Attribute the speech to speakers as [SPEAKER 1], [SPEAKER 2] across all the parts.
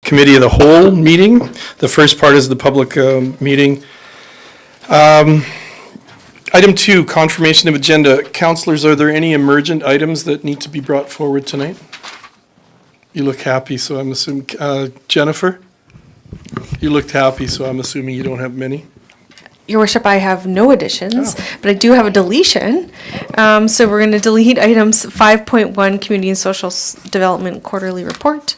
[SPEAKER 1] Committee of the Whole meeting. The first part is the public meeting. Item 2, confirmation of agenda. Councillors, are there any emergent items that need to be brought forward tonight? You look happy, so I'm assuming, Jennifer? You looked happy, so I'm assuming you don't have many?
[SPEAKER 2] Your Worship, I have no additions, but I do have a deletion. So we're going to delete items 5.1, Community and Social Development Quarterly Report.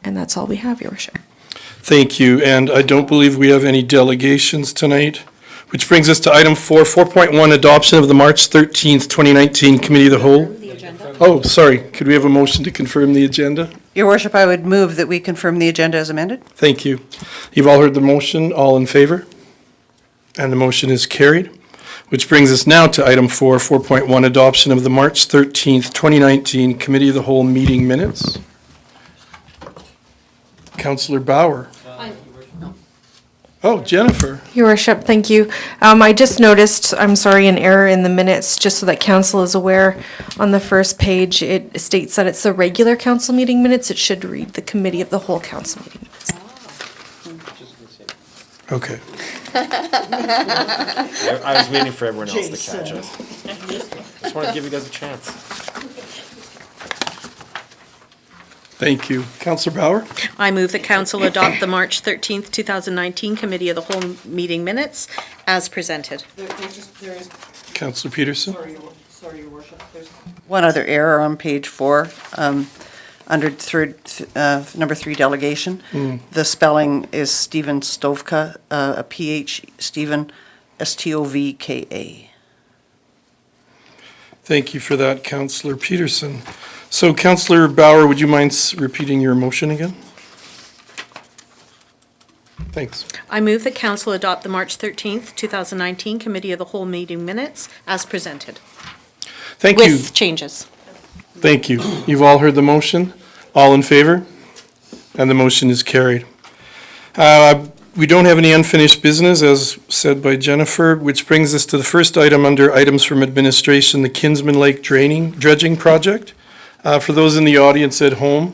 [SPEAKER 2] And that's all we have, Your Worship.
[SPEAKER 1] Thank you, and I don't believe we have any delegations tonight, which brings us to item 4, 4.1, adoption of the March 13th, 2019 Committee of the Whole. Oh, sorry, could we have a motion to confirm the agenda?
[SPEAKER 3] Your Worship, I would move that we confirm the agenda as amended.
[SPEAKER 1] Thank you. You've all heard the motion, all in favor? And the motion is carried, which brings us now to item 4, 4.1, adoption of the March 13th, 2019 Committee of the Whole meeting minutes. Councillor Bauer. Oh, Jennifer.
[SPEAKER 2] Your Worship, thank you. I just noticed, I'm sorry, an error in the minutes, just so that council is aware. On the first page, it states that it's the regular council meeting minutes. It should read the Committee of the Whole council meeting minutes.
[SPEAKER 1] Okay.
[SPEAKER 4] I was waiting for everyone else to catch us. Just wanted to give you guys a chance.
[SPEAKER 1] Thank you. Councillor Bauer?
[SPEAKER 5] I move that council adopt the March 13th, 2019 Committee of the Whole meeting minutes as presented.
[SPEAKER 3] There is,
[SPEAKER 1] Councillor Peterson?
[SPEAKER 3] sorry, Your Worship, there's one other error on page 4, under number 3 delegation. The spelling is Stephen Stovka, a PH, Stephen, Stovka.
[SPEAKER 1] Thank you for that, Councillor Peterson. So, Councillor Bauer, would you mind repeating your motion again? Thanks.
[SPEAKER 5] I move that council adopt the March 13th, 2019 Committee of the Whole meeting minutes as presented.
[SPEAKER 1] Thank you.
[SPEAKER 5] With changes.
[SPEAKER 1] Thank you. You've all heard the motion. All in favor? And the motion is carried. We don't have any unfinished business, as said by Jennifer, which brings us to the first item under items from administration, the Kinsman Lake dredging project. For those in the audience at home,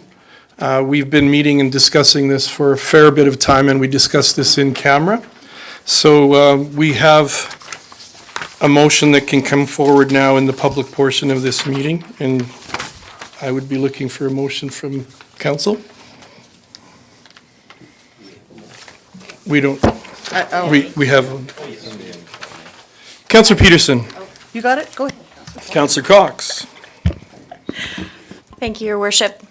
[SPEAKER 1] we've been meeting and discussing this for a fair bit of time, and we discussed this in camera. So we have a motion that can come forward now in the public portion of this meeting, and I would be looking for a motion from council. We don't, we have, Councillor Peterson,
[SPEAKER 3] You got it? Go ahead.
[SPEAKER 1] Councillor Cox.
[SPEAKER 6] Thank you, Your Worship.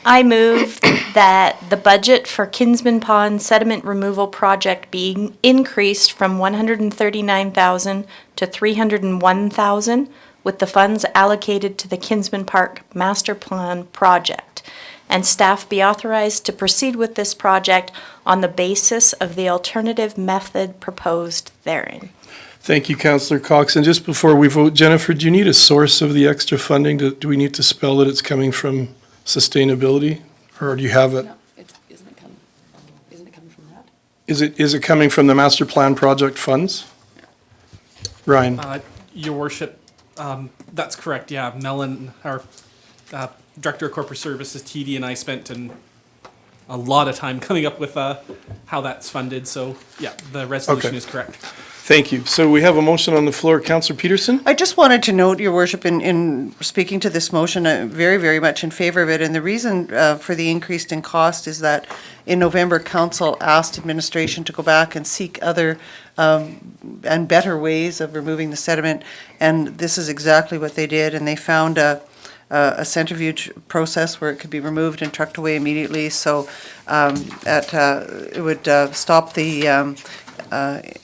[SPEAKER 6] I move that the budget for Kinsman Pond sediment removal project be increased from $139,000 to $301,000, with the funds allocated to the Kinsman Park Master Plan project, and staff be authorized to proceed with this project on the basis of the alternative method proposed therein.
[SPEAKER 1] Thank you, Councillor Cox. And just before we vote, Jennifer, do you need a source of the extra funding? Do we need to spell that it's coming from sustainability, or do you have it?
[SPEAKER 7] No, isn't it coming from that?
[SPEAKER 1] Is it coming from the master plan project funds? Ryan?
[SPEAKER 8] Your Worship, that's correct, yeah. Mellon, our Director of Corporate Services, TD, and I spent a lot of time coming up with how that's funded, so yeah, the resolution is correct.
[SPEAKER 1] Thank you. So we have a motion on the floor. Councillor Peterson?
[SPEAKER 3] I just wanted to note, Your Worship, in speaking to this motion, I'm very, very much in favor of it. And the reason for the increase in cost is that in November, council asked administration to go back and seek other and better ways of removing the sediment. And this is exactly what they did. And they found a centrifuge process where it could be removed and trucked away immediately. So it would stop the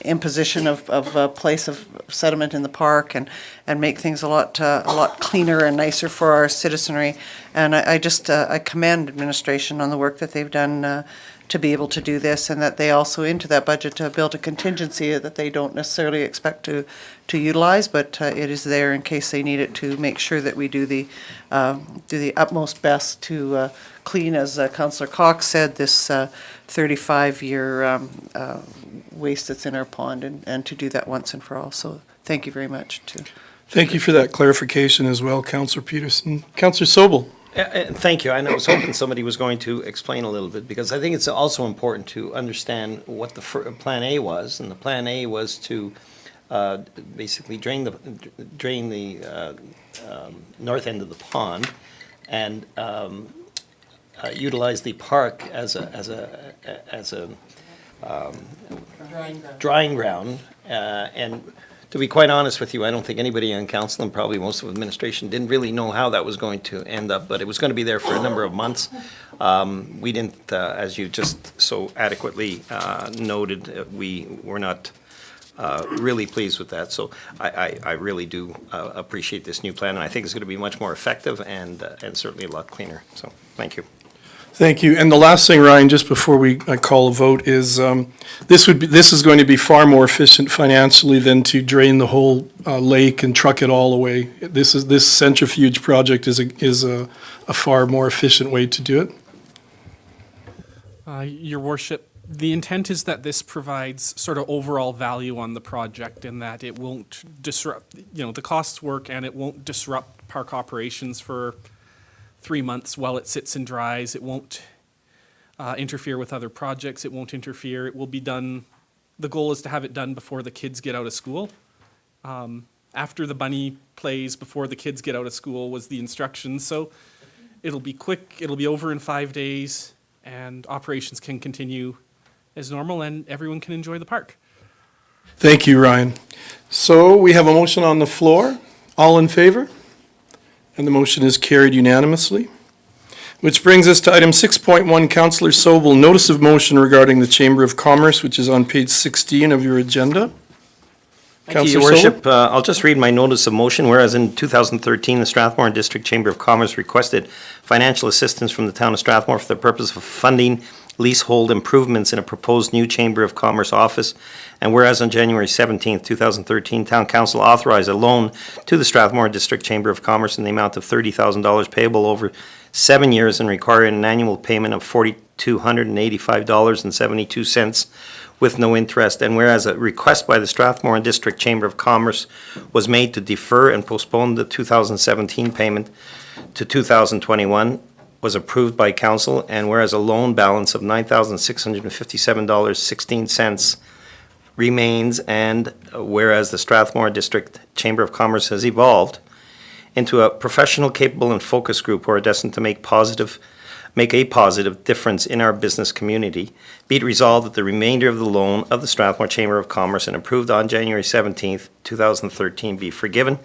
[SPEAKER 3] imposition of a place of sediment in the park and make things a lot cleaner and nicer for our citizenry. And I commend administration on the work that they've done to be able to do this, and that they also into that budget to build a contingency that they don't necessarily expect to utilize, but it is there in case they need it to make sure that we do the utmost best to clean, as Councillor Cox said, this 35-year waste that's in our pond, and to do that once and for all. So thank you very much.
[SPEAKER 1] Thank you for that clarification as well, Councillor Peterson. Councillor Sobel?
[SPEAKER 9] Thank you. And I was hoping somebody was going to explain a little bit, because I think it's also important to understand what the Plan A was. And the Plan A was to basically drain the north end of the pond and utilize the park as a drying ground. And to be quite honest with you, I don't think anybody on council, and probably most of administration, didn't really know how that was going to end up, but it was going to be there for a number of months. We didn't, as you just so adequately noted, we were not really pleased with that. So I really do appreciate this new plan, and I think it's going to be much more effective and certainly a lot cleaner. So, thank you.
[SPEAKER 1] Thank you. And the last thing, Ryan, just before I call a vote, is this is going to be far more efficient financially than to drain the whole lake and truck it all away. This centrifuge project is a far more efficient way to do it.
[SPEAKER 8] Your worship, the intent is that this provides sort of overall value on the project, in that it won't disrupt, the costs work, and it won't disrupt park operations for 3 months while it sits and dries. It won't interfere with other projects. It won't interfere. It will be done. The goal is to have it done before the kids get out of school. After the bunny plays, before the kids get out of school was the instructions. So it'll be quick. It'll be over in 5 days, and operations can continue as normal, and everyone can enjoy the park.
[SPEAKER 1] Thank you, Ryan. So we have a motion on the floor. All in favor? And the motion is carried unanimously. Which brings us to item 6.1, Councillor Sobel, notice of motion regarding the Chamber of Commerce, which is on page 16 of your agenda.
[SPEAKER 9] Thank you,
[SPEAKER 1] Councillor
[SPEAKER 9] Your Worship.
[SPEAKER 1] Sobel?
[SPEAKER 9] I'll just read my notice of motion. Whereas in 2013, the Strathmore District Chamber of Commerce requested financial assistance from the town of Strathmore for the purpose of funding leasehold improvements in a proposed new Chamber of Commerce office. And whereas on January 17th, 2013, Town Council authorized a loan to the Strathmore District Chamber of Commerce in the amount of $30,000 payable over 7 years and requiring an annual payment of $4,285.72 with no interest. And whereas a request by the Strathmore District Chamber of Commerce was made to defer and postpone the 2017 payment to 2021, was approved by council, and whereas a loan balance of $9,657.16 remains, and whereas the Strathmore District Chamber of Commerce has evolved into a professional, capable, and focused group who are destined to make a positive difference in our business community, be it resolved that the remainder of the loan of the Strathmore Chamber of Commerce and approved on January 17th, 2013 be forgiven.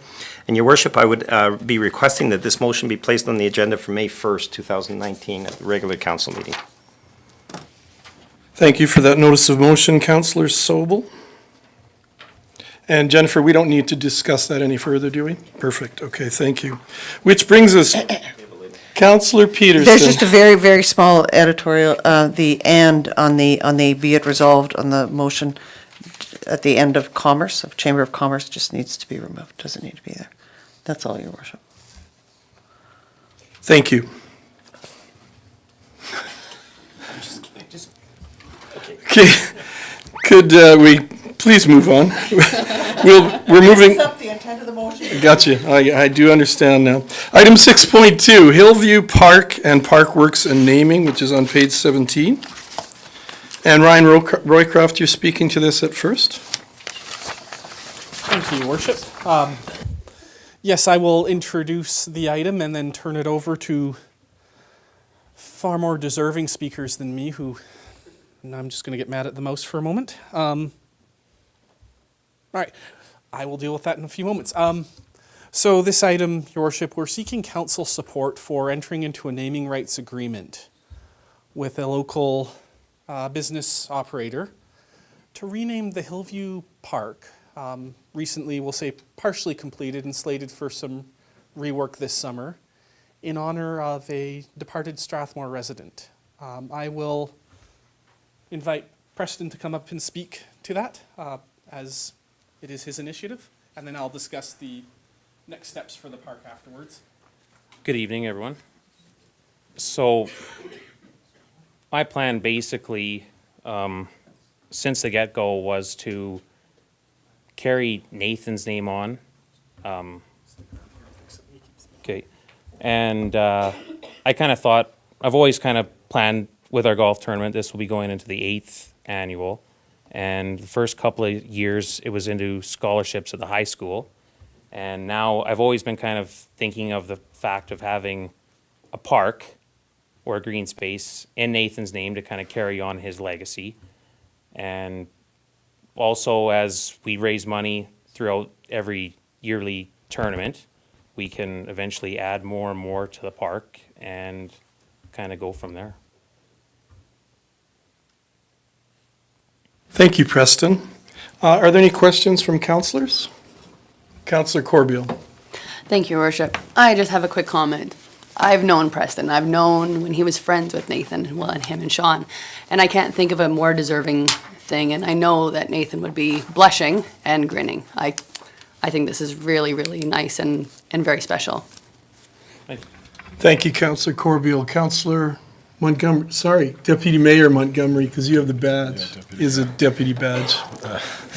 [SPEAKER 9] And Your Worship, I would be requesting that this motion be placed on the agenda for May 1st, 2019 at the regular council meeting.
[SPEAKER 1] Thank you for that notice of motion, Councillor Sobel. And Jennifer, we don't need to discuss that any further, do we? Perfect, okay, thank you. Which brings us, Councillor Peterson.
[SPEAKER 3] There's just a very, very small editorial, the "and" on the be it resolved on the motion at the end of Commerce, of Chamber of Commerce, just needs to be removed, doesn't need to be there. That's all, Your Worship.
[SPEAKER 1] Thank you. Okay, could we please move on? We're moving.
[SPEAKER 3] That's the intent of the motion.
[SPEAKER 1] Gotcha. I do understand now. Item 6.2, Hillview Park and Park Works and Naming, which is on page 17. And Ryan Roycroft, you're speaking to this at first.
[SPEAKER 8] Thank you, Your Worship. Yes, I will introduce the item and then turn it over to far more deserving speakers than me, who and I'm just going to get mad at the mouse for a moment. All right, I will deal with that in a few moments. So this item, Your Worship, we're seeking council support for entering into a naming rights agreement with a local business operator to rename the Hillview Park. Recently, we'll say partially completed and slated for some rework this summer in honor of a departed Strathmore resident. I will invite Preston to come up and speak to that as it is his initiative, and then I'll discuss the next steps for the park afterwards.
[SPEAKER 10] Good evening, everyone. So my plan basically, since the get-go, was to carry Nathan's name on. Okay. And I kind of thought, I've always kind of planned with our golf tournament, this will be going into the 8th annual. And the first couple of years, it was into scholarships at the high school. And now I've always been kind of thinking of the fact of having a park or a green space in Nathan's name to kind of carry on his legacy. And also, as we raise money throughout every yearly tournament, we can eventually add more and more to the park and kind of go from there.
[SPEAKER 1] Thank you, Preston. Are there any questions from councillors? Councillor Corbeil.
[SPEAKER 7] Thank you, Your Worship. I just have a quick comment. I've known Preston. I've known when he was friends with Nathan, well, and him and Sean, and I can't think of a more deserving thing, and I know that Nathan would be blushing and grinning. I think this is really, really nice and very special.
[SPEAKER 1] Thank you, Councillor Corbeil. Councillor Montgomery, sorry, Deputy Mayor Montgomery, because you have the badge, is a deputy badge.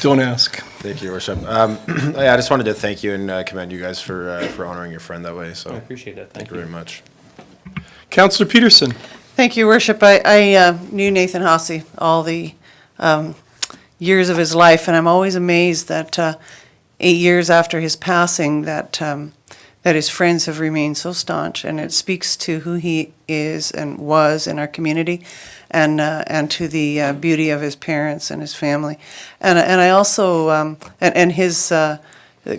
[SPEAKER 1] Don't ask.
[SPEAKER 4] Thank you, Your Worship. I just wanted to thank you and commend you guys for honoring your friend that way, so.
[SPEAKER 10] I appreciate that.
[SPEAKER 4] Thank you very much.
[SPEAKER 1] Councillor Peterson.
[SPEAKER 3] Thank you, Worship. I knew Nathan Hossey all the years of his life, and I'm always amazed that 8 years after his passing, that his friends have remained so staunch, and it speaks to who he is and was in our community, and to the beauty of his parents and his family, and I also and his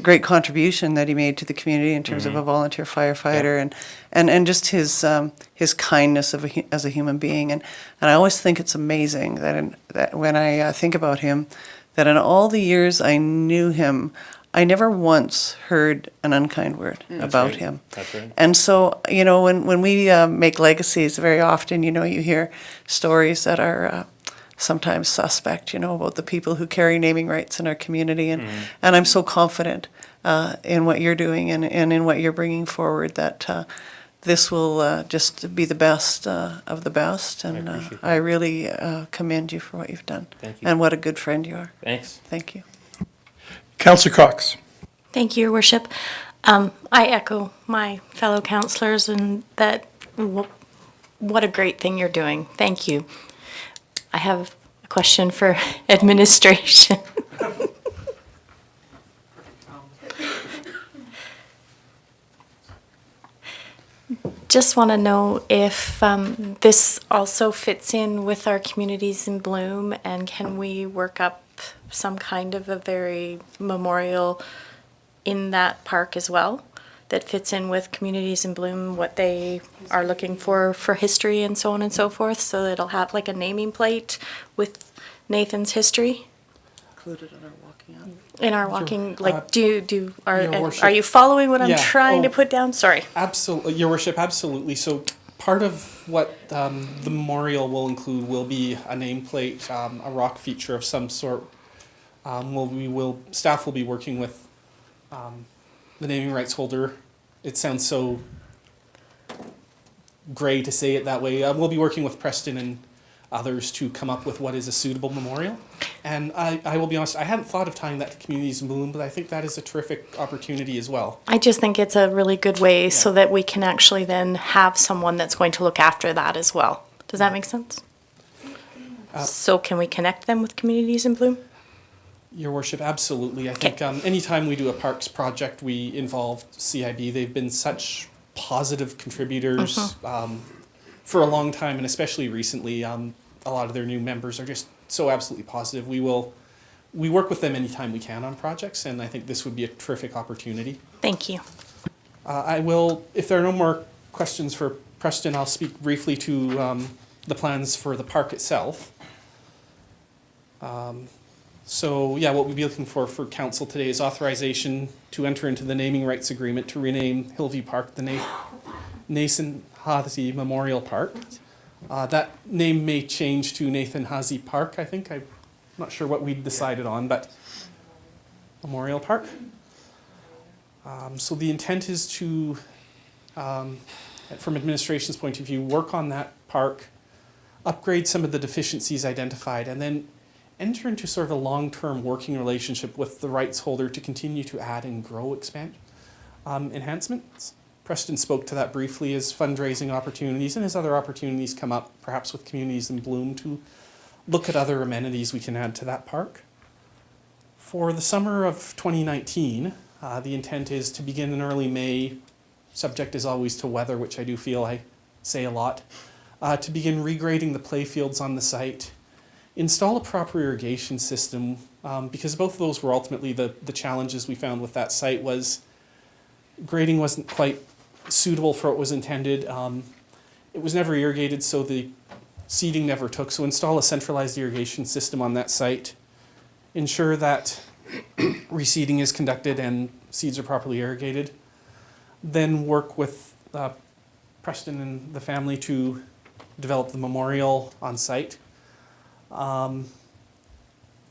[SPEAKER 3] great contribution that he made to the community in terms of a volunteer firefighter, and just his kindness as a human being, and I always think it's amazing that when I think about him, that in all the years I knew him, I never once heard an unkind word about him.
[SPEAKER 10] That's right.
[SPEAKER 3] And so, when we make legacies, very often, you hear stories that are sometimes suspect, about the people who carry naming rights in our community. And I'm so confident in what you're doing and in what you're bringing forward that this will just be the best of the best. And
[SPEAKER 10] appreciate
[SPEAKER 3] I really commend you for what you've done.
[SPEAKER 10] Thank you.
[SPEAKER 3] And what a good friend you are.
[SPEAKER 10] Thanks.
[SPEAKER 3] Thank you.
[SPEAKER 1] Councillor Cox.
[SPEAKER 6] Thank you, Your Worship. I echo my fellow councillors and that what a great thing you're doing. Thank you. I have a question for administration. Just want to know if this also fits in with our Communities in Bloom, and can we work up some kind of a very memorial in that park as well that fits in with Communities in Bloom, what they are looking for history and so on and so forth, so that it'll have like a naming plate with Nathan's history?
[SPEAKER 3] Included in our walking out.
[SPEAKER 6] In our walking,
[SPEAKER 8] Your Worship.
[SPEAKER 6] are you following what I'm
[SPEAKER 8] Yeah.
[SPEAKER 6] trying to put down? Sorry.
[SPEAKER 8] Absolutely, Your Worship, absolutely. So part of what the memorial will include will be a nameplate, a rock feature of some sort. Staff will be working with the naming rights holder. It sounds so gray to say it that way. We'll be working with Preston and others to come up with what is a suitable memorial. And I will be honest, I hadn't thought of tying that to Communities in Bloom, but I think that is a terrific opportunity as well.
[SPEAKER 6] I just think it's a really good way so that we can actually then have someone that's going to look after that as well. Does that make sense? So can we connect them with Communities in Bloom?
[SPEAKER 8] Your Worship, absolutely. I think anytime we do a parks project, we involve CIB. They've been such positive contributors for a long time, and especially recently. A lot of their new members are just so absolutely positive. We work with them anytime we can on projects, and I think this would be a terrific opportunity.
[SPEAKER 6] Thank you.
[SPEAKER 8] I will, if there are no more questions for Preston, I'll speak briefly to the plans for the park itself. So, yeah, what we'll be looking for council today is authorization to enter into the naming rights agreement to rename Hillview Park the Nathan Hazy Memorial Park. That name may change to Nathan Hazy Park, I think. I'm not sure what we decided on, but Memorial Park. So the intent is to, from administration's point of view, work on that park, upgrade some of the deficiencies identified, and then enter into sort of a long-term working relationship with the rights holder to continue to add and grow enhancements. Preston spoke to that briefly as fundraising opportunities and as other opportunities come up, perhaps with communities in bloom, to look at other amenities we can add to that park. For the summer of 2019, the intent is to begin in early May, subject is always to weather, which I do feel I say a lot, to begin regrading the playfields on the site, install a proper irrigation system, because both of those were ultimately the challenges we found with that site was grading wasn't quite suitable for what was intended. It was never irrigated, so the seeding never took. So install a centralized irrigation system on that site, ensure that reseeding is conducted and seeds are properly irrigated, then work with Preston and the family to develop the memorial on site. What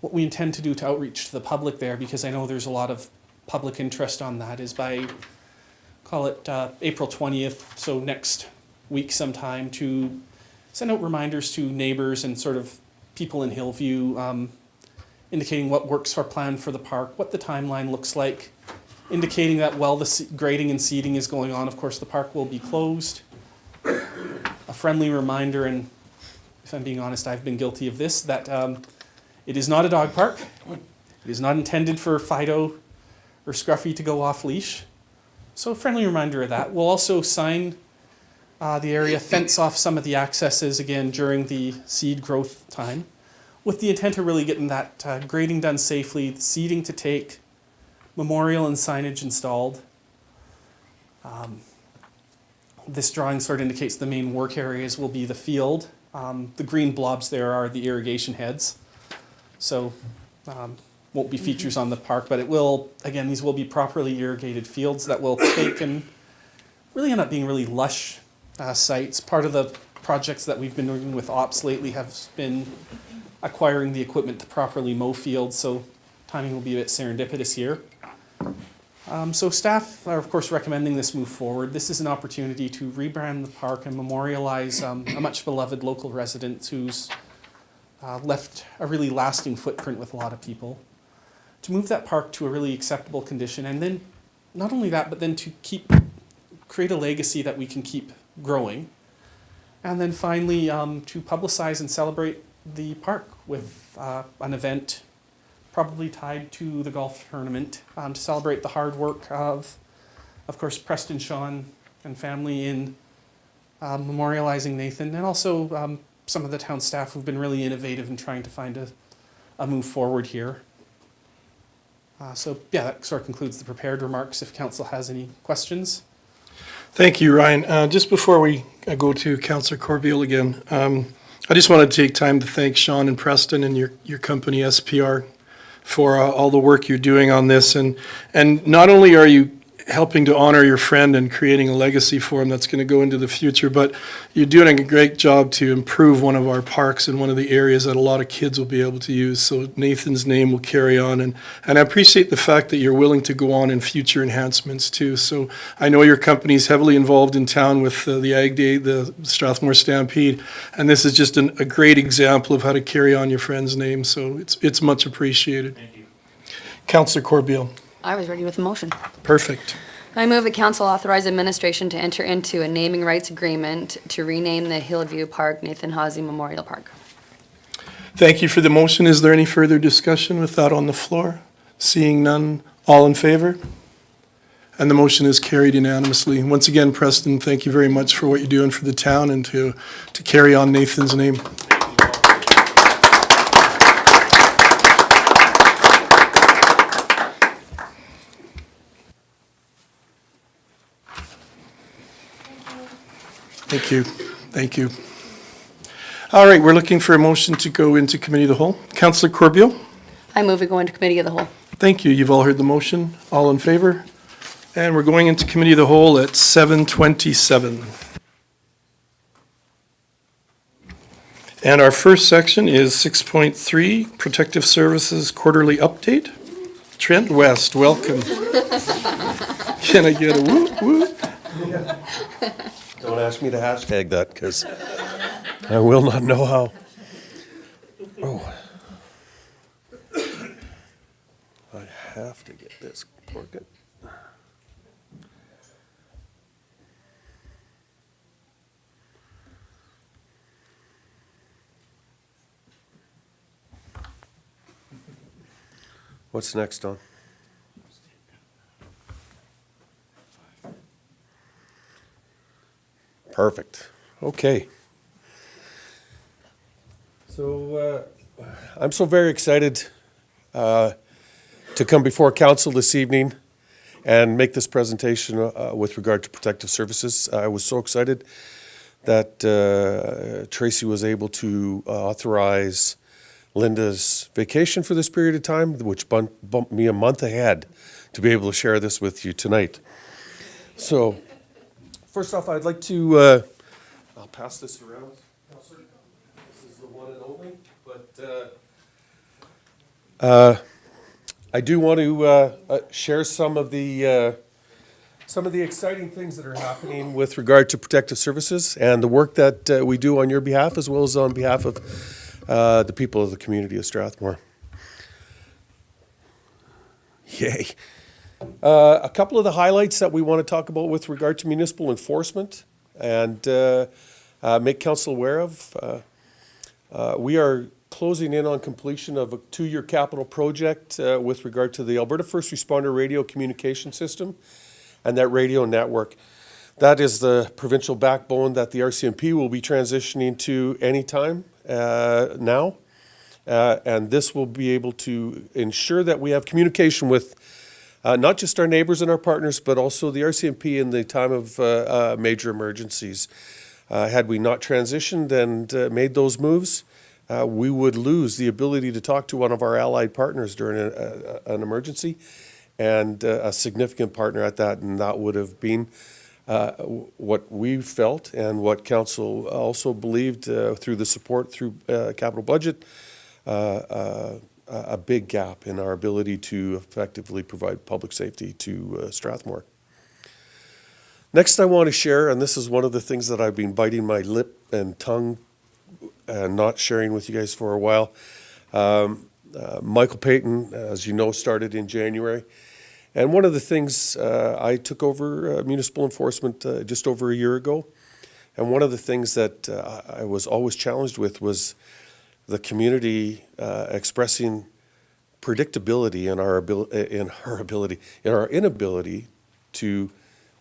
[SPEAKER 8] we intend to do to outreach to the public there, because I know there's a lot of public interest on that, is by, call it April 20th, so next week sometime, to send out reminders to neighbors and sort of people in Hillview, indicating what works for plan for the park, what the timeline looks like, indicating that while the grading and seeding is going on, of course, the park will be closed. A friendly reminder, and if I'm being honest, I've been guilty of this, that it is not a dog park. It is not intended for Fido or Scruffy to go off leash. So a friendly reminder of that. We'll also sign the area, fence off some of the accesses again during the seed growth time, with the intent of really getting that grading done safely, the seeding to take, memorial and signage installed. This drawing sort of indicates the main work areas will be the field. The green blobs there are the irrigation heads. So won't be features on the park, but it will, again, these will be properly irrigated fields that will take and really end up being really lush sites. Part of the projects that we've been doing with ops lately have been acquiring the equipment to properly mow fields, so timing will be a bit serendipitous here. So staff are of course recommending this move forward. This is an opportunity to rebrand the park and memorialize a much beloved local resident who's left a really lasting footprint with a lot of people. To move that park to a really acceptable condition, and then not only that, but then to create a legacy that we can keep growing. And then finally, to publicize and celebrate the park with an event probably tied to the golf tournament, to celebrate the hard work of course, Preston, Sean, and family in memorializing Nathan, and also some of the town staff who've been really innovative in trying to find a move forward here. So yeah, that sort of concludes the prepared remarks. If council has any questions.
[SPEAKER 1] Thank you, Ryan. Just before we go to Councillor Corbeil again, I just want to take time to thank Sean and Preston and your company SPR for all the work you're doing on this. And not only are you helping to honor your friend and creating a legacy for him that's going to go into the future, but you're doing a great job to improve one of our parks in one of the areas that a lot of kids will be able to use. So Nathan's name will carry on. And I appreciate the fact that you're willing to go on in future enhancements too. So I know your company's heavily involved in town with the Ag Day, the Strathmore Stampede, and this is just a great example of how to carry on your friend's name. So it's much appreciated. Thank you. Councillor Corbeil.
[SPEAKER 7] I was ready with the motion.
[SPEAKER 1] Perfect.
[SPEAKER 7] I move the council authorize administration to enter into a naming rights agreement to rename the Hillview Park Nathan Hawsey Memorial Park.
[SPEAKER 1] Thank you for the motion. Is there any further discussion with that on the floor? Seeing none, all in favor? And the motion is carried unanimously. Once again, Preston, thank you very much for what you're doing for the town and to carry on Nathan's name. Thank you. Thank you. All right, we're looking for a motion to go into committee of the whole. Councillor Corbeil?
[SPEAKER 7] I move we go into committee of the whole.
[SPEAKER 1] Thank you. You've all heard the motion. All in favor? And we're going into committee of the whole at 7:27. And our first section is 6.3, Protective Services Quarterly Update. Trent West, welcome. Can I get a whoop whoop?
[SPEAKER 11] Don't ask me to hashtag that, because I will not know how. Oh. I have to get this working. What's next on? Perfect. Okay. So I'm so very excited to come before council this evening and make this presentation with regard to protective services. I was so excited that Tracy was able to authorize Linda's vacation for this period of time, which bumped me a month ahead to be able to share this with you tonight. So, first off, I'd like to, I'll pass this around. Counselor. This is the one and only, but I do want to share some of the exciting things that are happening with regard to protective services and the work that we do on your behalf as well as on behalf of the people of the community of Strathmore. Yay. A couple of the highlights that we want to talk about with regard to municipal enforcement and make council aware of. We are closing in on completion of a 2-year capital project with regard to the Alberta First Responder Radio Communication System and that radio network. That is the provincial backbone that the RCMP will be transitioning to anytime now. And this will be able to ensure that we have communication with not just our neighbors and our partners, but also the RCMP in the time of major emergencies. Had we not transitioned and made those moves, we would lose the ability to talk to one of our allied partners during an emergency, and a significant partner at that, and that would have been what we felt and what council also believed through the support through capital budget, a big gap in our ability to effectively provide public safety to Strathmore. Next I want to share, and this is one of the things that I've been biting my lip and tongue and not sharing with you guys for a while. Michael Payton, as you know, started in January. And one of the things, I took over municipal enforcement just over a year ago. And one of the things that I was always challenged with was the community expressing predictability in our inability to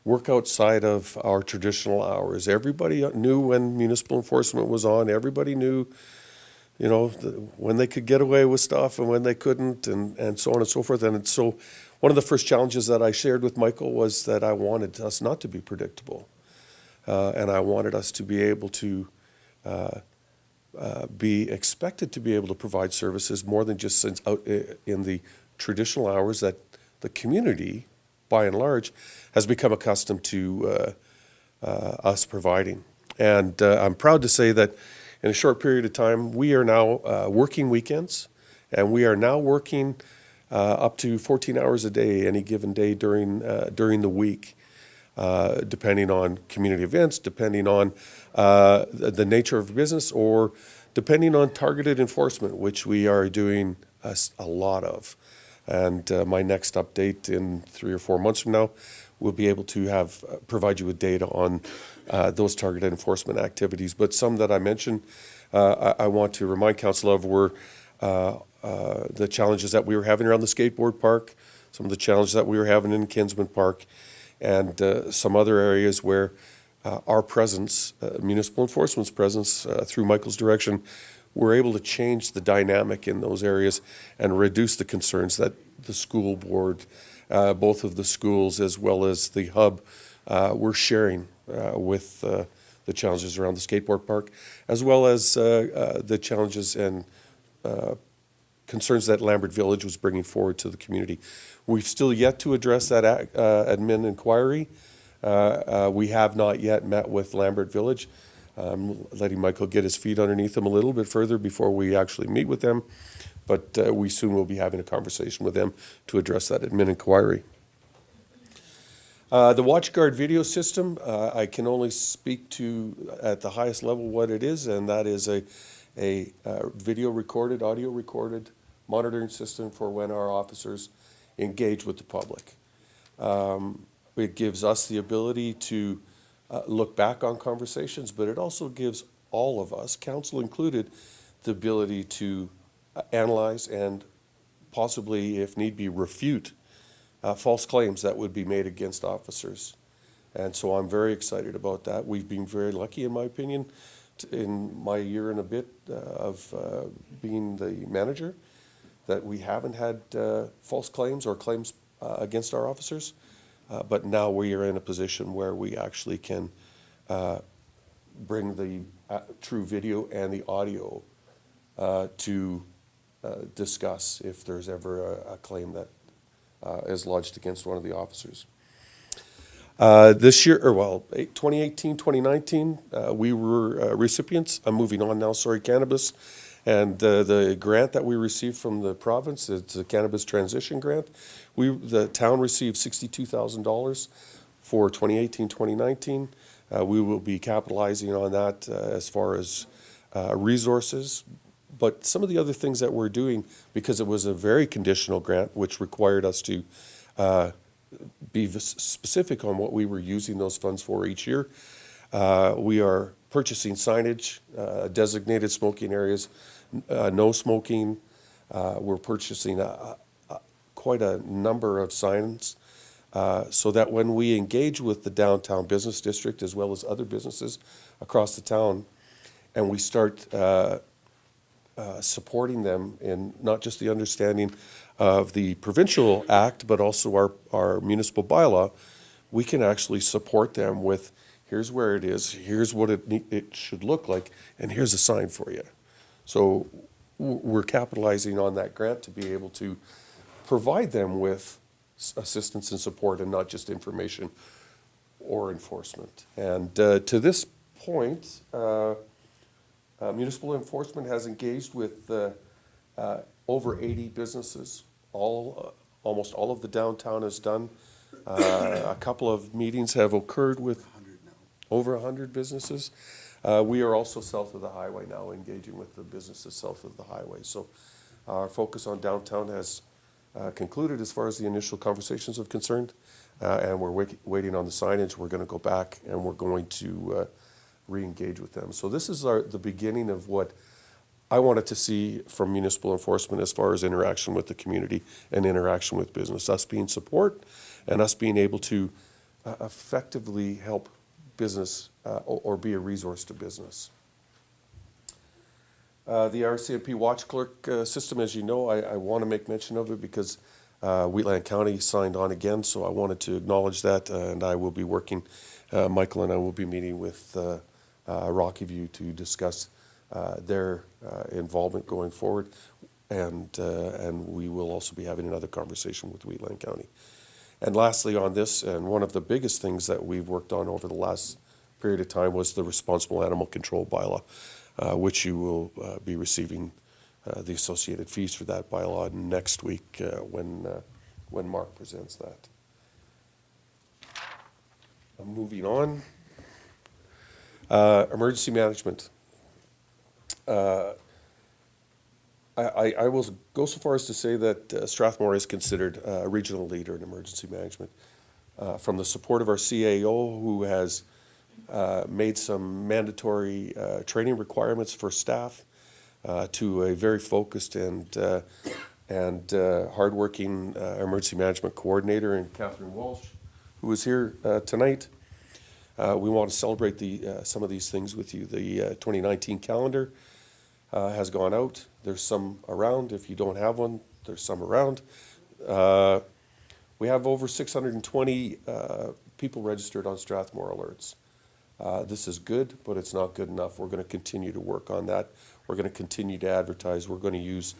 [SPEAKER 11] work outside of our traditional hours. Everybody knew when municipal enforcement was on. Everybody knew, you know, when they could get away with stuff and when they couldn't, and so on and so forth. And so one of the first challenges that I shared with Michael was that I wanted us not to be predictable. And I wanted us to be able to be expected to be able to provide services more than just out in the traditional hours that the community, by and large, has become accustomed to us providing. And I'm proud to say that in a short period of time, we are now working weekends, and we are now working up to 14 hours a day, any given day during the week, depending on community events, depending on the nature of business, or depending on targeted enforcement, which we are doing a lot of. And my next update in 3 or 4 months from now, we'll be able to provide you with data on those targeted enforcement activities. But some that I mentioned, I want to remind council of were the challenges that we were having around the skateboard park, some of the challenges that we were having in Kinsman Park, and some other areas where our presence, municipal enforcement's presence, through Michael's direction, we're able to change the dynamic in those areas and reduce the concerns that the school board, both of the schools as well as the hub, were sharing with the challenges around the skateboard park, as well as the challenges and concerns that Lambert Village was bringing forward to the community. We've still yet to address that admin inquiry. We have not yet met with Lambert Village. Letting Michael get his feet underneath him a little bit further before we actually meet with them. But we soon will be having a conversation with them to address that admin inquiry. The WatchGuard video system, I can only speak to at the highest level what it is, and that is a video recorded, audio recorded monitoring system for when our officers engage with the public. It gives us the ability to look back on conversations, but it also gives all of us, council included, the ability to analyze and possibly, if need be, refute false claims that would be made against officers. And so I'm very excited about that. We've been very lucky, in my opinion, in my year and a bit of being the manager, that we haven't had false claims or claims against our officers. But now we are in a position where we actually can bring the true video and the audio to discuss if there's ever a claim that is lodged against one of the officers. This year, 2018, 2019, we were recipients. I'm moving on now, sorry, cannabis. And the grant that we received from the province, it's a cannabis transition grant. The town received $62,000 for 2018, 2019. We will be capitalizing on that as far as resources. But some of the other things that we're doing, because it was a very conditional grant, which required us to be specific on what we were using those funds for each year. We are purchasing signage, designated smoking areas, no smoking. We're purchasing quite a number of signs so that when we engage with the downtown business district as well as other businesses across the town, and we start supporting them in not just the understanding of the provincial act, but also our municipal bylaw, we can actually support them with, here's where it is, here's what it should look like, and here's a sign for you. So we're capitalizing on that grant to be able to provide them with assistance and support and not just information or enforcement. And to this point, municipal enforcement has engaged with over 80 businesses. Almost all of the downtown is done. A couple of meetings have occurred with over 100 businesses. We are also south of the highway now, engaging with the businesses south of the highway. So our focus on downtown has concluded as far as the initial conversations are concerned, and we're waiting on the signage. We're going to go back and we're going to re-engage with them. So this is the beginning of what I wanted to see from municipal enforcement as far as interaction with the community and interaction with business, us being support and us being able to effectively help business or be a resource to business. The RCMP watch clerk system, as you know, I want to make mention of it because Wheatland County signed on again, so I wanted to acknowledge that, and I will be working, Michael and I will be meeting with Rocky View to discuss their involvement going forward, and we will also be having another conversation with Wheatland County. And lastly on this, and one of the biggest things that we've worked on over the last period of time was the responsible animal control bylaw, which you will be receiving the associated fees for that bylaw next week when Mark presents that. Moving on, emergency management. I will go so far as to say that Strathmore is considered a regional leader in emergency management. From the support of our CAO, who has made some mandatory training requirements for staff, to a very focused and hardworking emergency management coordinator in Catherine Walsh, who is here tonight. We want to celebrate some of these things with you. The 2019 calendar has gone out. There's some around. If you don't have one, there's some around. We have over 620 people registered on Strathmore alerts. This is good, but it's not good enough. We're going to continue to work on that. We're going to continue to advertise. We're going to use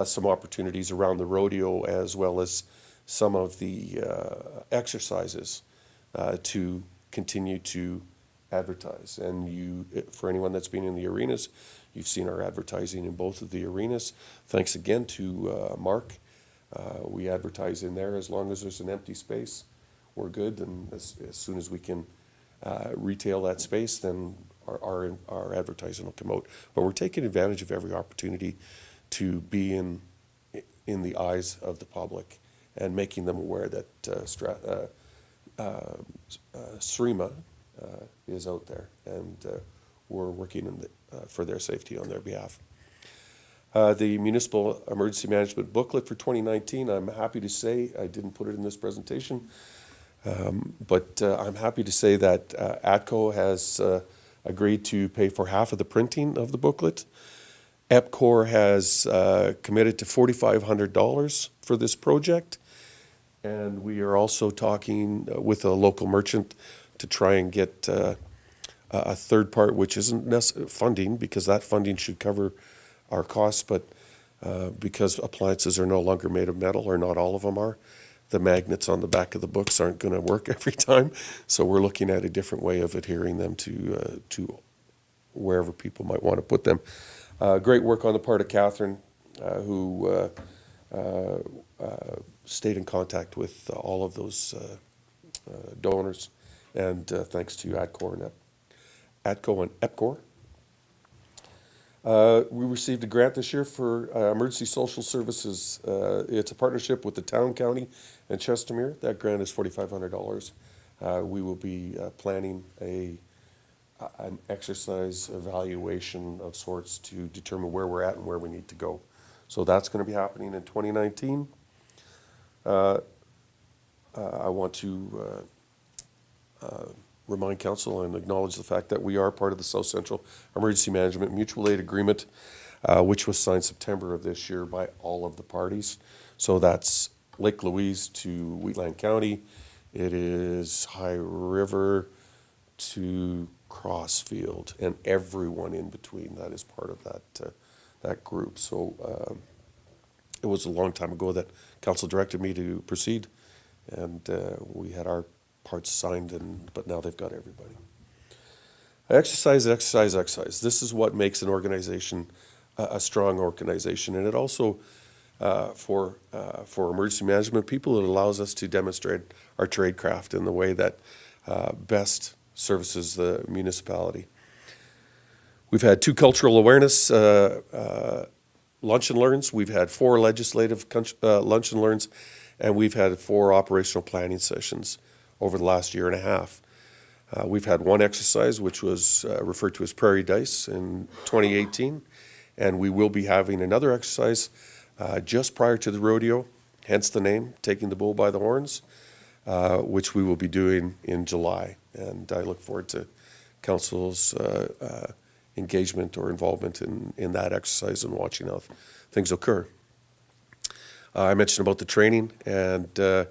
[SPEAKER 11] some opportunities around the rodeo as well as some of the exercises to continue to advertise. And for anyone that's been in the arenas, you've seen our advertising in both of the arenas. Thanks again to Mark. We advertise in there as long as there's an empty space. We're good, and as soon as we can retail that space, then our advertising will come out. But we're taking advantage of every opportunity to be in the eyes of the public and making them aware that SREMA is out there, and we're working for their safety on their behalf. The municipal emergency management booklet for 2019, I'm happy to say, I didn't put it in this presentation, but I'm happy to say that ATCO has agreed to pay for half of the printing of the booklet. EPCOR has committed to $4,500 for this project. And we are also talking with a local merchant to try and get a third part, which isn't funding, because that funding should cover our costs, but because appliances are no longer made of metal, or not all of them are, the magnets on the back of the books aren't going to work every time. So we're looking at a different way of adhering them to wherever people might want to put them. Great work on the part of Catherine, who stayed in contact with all of those donors, and thanks to ATCO and EPCOR. We received a grant this year for emergency social services. It's a partnership with the town, county, and Chestermere. That grant is $4,500. We will be planning an exercise evaluation of sorts to determine where we're at and where we need to go. So that's going to be happening in 2019. I want to remind council and acknowledge the fact that we are part of the South Central Emergency Management Mutual Aid Agreement, which was signed September of this year by all of the parties. So that's Lake Louise to Wheatland County. It is High River to Crossfield, and everyone in between that is part of that group. So it was a long time ago that council directed me to proceed, and we had our parts signed, but now they've got everybody. Exercise. This is what makes an organization a strong organization, and it also for emergency management people, it allows us to demonstrate our trade craft in the way that best services the municipality. We've had 2 cultural awareness lunch and learns. We've had 4 legislative lunch and learns, and we've had 4 operational planning sessions over the last year and a half. We've had 1 exercise, which was referred to as Prairie Dice in 2018, and we will be having another exercise just prior to the rodeo, hence the name, Taking the Bull by the Horns, which we will be doing in July. And I look forward to council's engagement or involvement in that exercise and watching how things occur. I mentioned about the training, and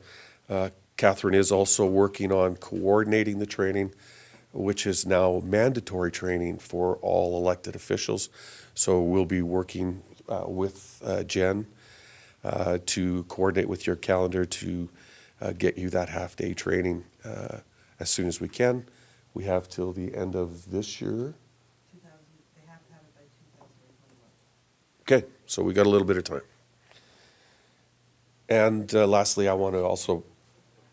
[SPEAKER 11] Catherine is also working on coordinating the training, which is now mandatory training for all elected officials. So we'll be working with Jen to coordinate with your calendar to get you that half-day training as soon as we can. We have till the end of this year.
[SPEAKER 3] They have to have it by 2021.
[SPEAKER 11] Okay, so we got a little bit of time. And lastly, I want to also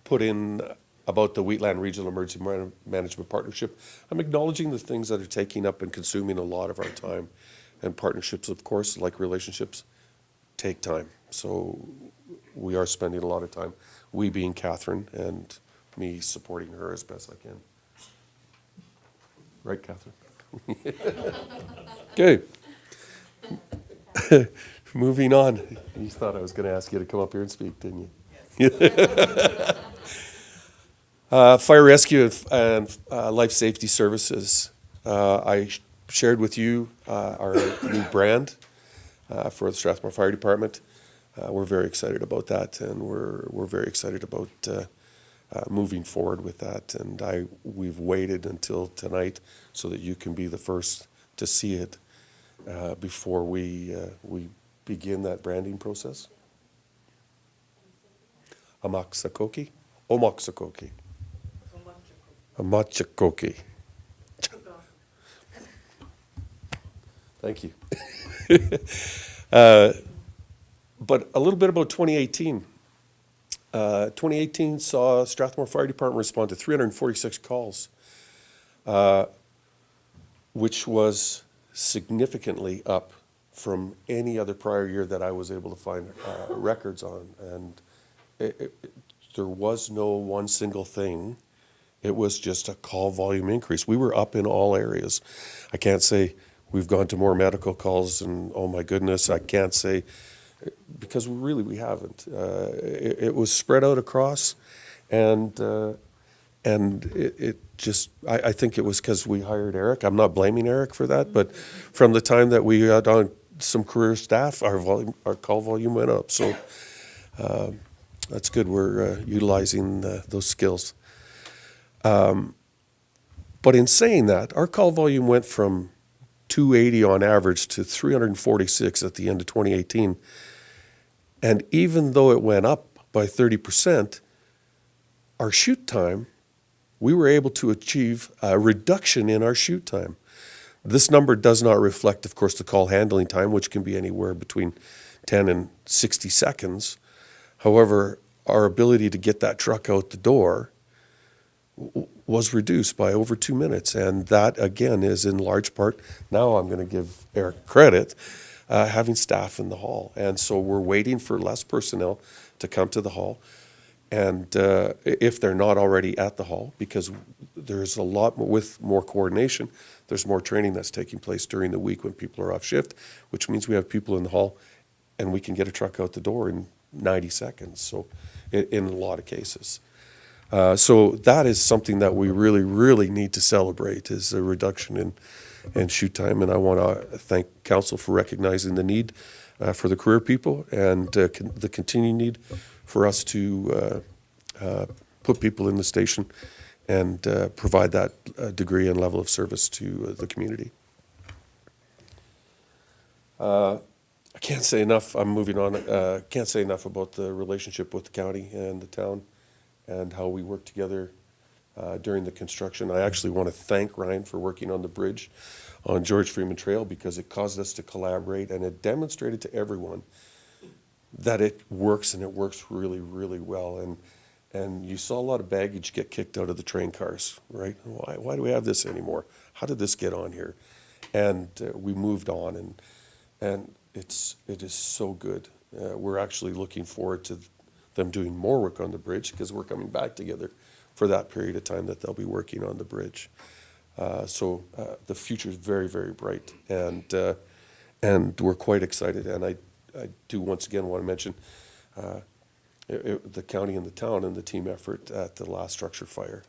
[SPEAKER 11] put in about the Wheatland Regional Emergency Management Partnership. I'm acknowledging the things that are taking up and consuming a lot of our time. And partnerships, of course, like relationships, take time. So we are spending a lot of time, we being Catherine, and me supporting her as best I can. Right, Catherine? Okay. Moving on. You thought I was going to ask you to come up here and speak, didn't you? Yes. Fire rescue and life safety services. I shared with you our new brand for the Strathmore Fire Department. We're very excited about that, and we're very excited about moving forward with that. And we've waited until tonight so that you can be the first to see it before we begin that branding process. Amaxakoki? Omoxakoki. Amachakoki. Thank you. But a little bit about 2018. 2018 saw Strathmore Fire Department respond to 346 calls, which was significantly up from any other prior year that I was able to find records on. And there was no one single thing. It was just a call volume increase. We were up in all areas. I can't say We've gone to more medical calls, and oh my goodness, I can't say, because we haven't. It was spread out across, and it just, I think it was because we hired Eric. I'm not blaming Eric for that, but from the time that we got on some career staff, our call volume went up. So that's good. We're utilizing those skills. But in saying that, our call volume went from 280 on average to 346 at the end of 2018. And even though it went up by 30%, our shoot time, we were able to achieve a reduction in our shoot time. This number does not reflect, of course, the call handling time, which can be anywhere between 10 and 60 seconds. However, our ability to get that truck out the door was reduced by over 2 minutes. And that, again, is in large part, now I'm going to give Eric credit, having staff in the hall. And so we're waiting for less personnel to come to the hall. And if they're not already at the hall, because there's a lot with more coordination, there's more training that's taking place during the week when people are off shift, which means we have people in the hall and we can get a truck out the door in 90 seconds, so in a lot of cases. So that is something that we really, really need to celebrate, is a reduction in shoot time. And I want to thank council for recognizing the need for the career people and the continuing need for us to put people in the station and provide that degree and level of service to the community. I can't say enough, I'm moving on, can't say enough about the relationship with the county and the town and how we work together during the construction. I actually want to thank Ryan for working on the bridge on George Freeman Trail, because it caused us to collaborate, and it demonstrated to everyone that it works, and it works really, really well. And you saw a lot of baggage get kicked out of the train cars, right? Why do we have this anymore? How did this get on here? And we moved on, and it is so good. We're actually looking forward to them doing more work on the bridge, because we're coming back together for that period of time that they'll be working on the bridge. So the future is very, very bright, and we're quite excited. And I do once again want to mention the county and the town and the team effort at the last structure fire.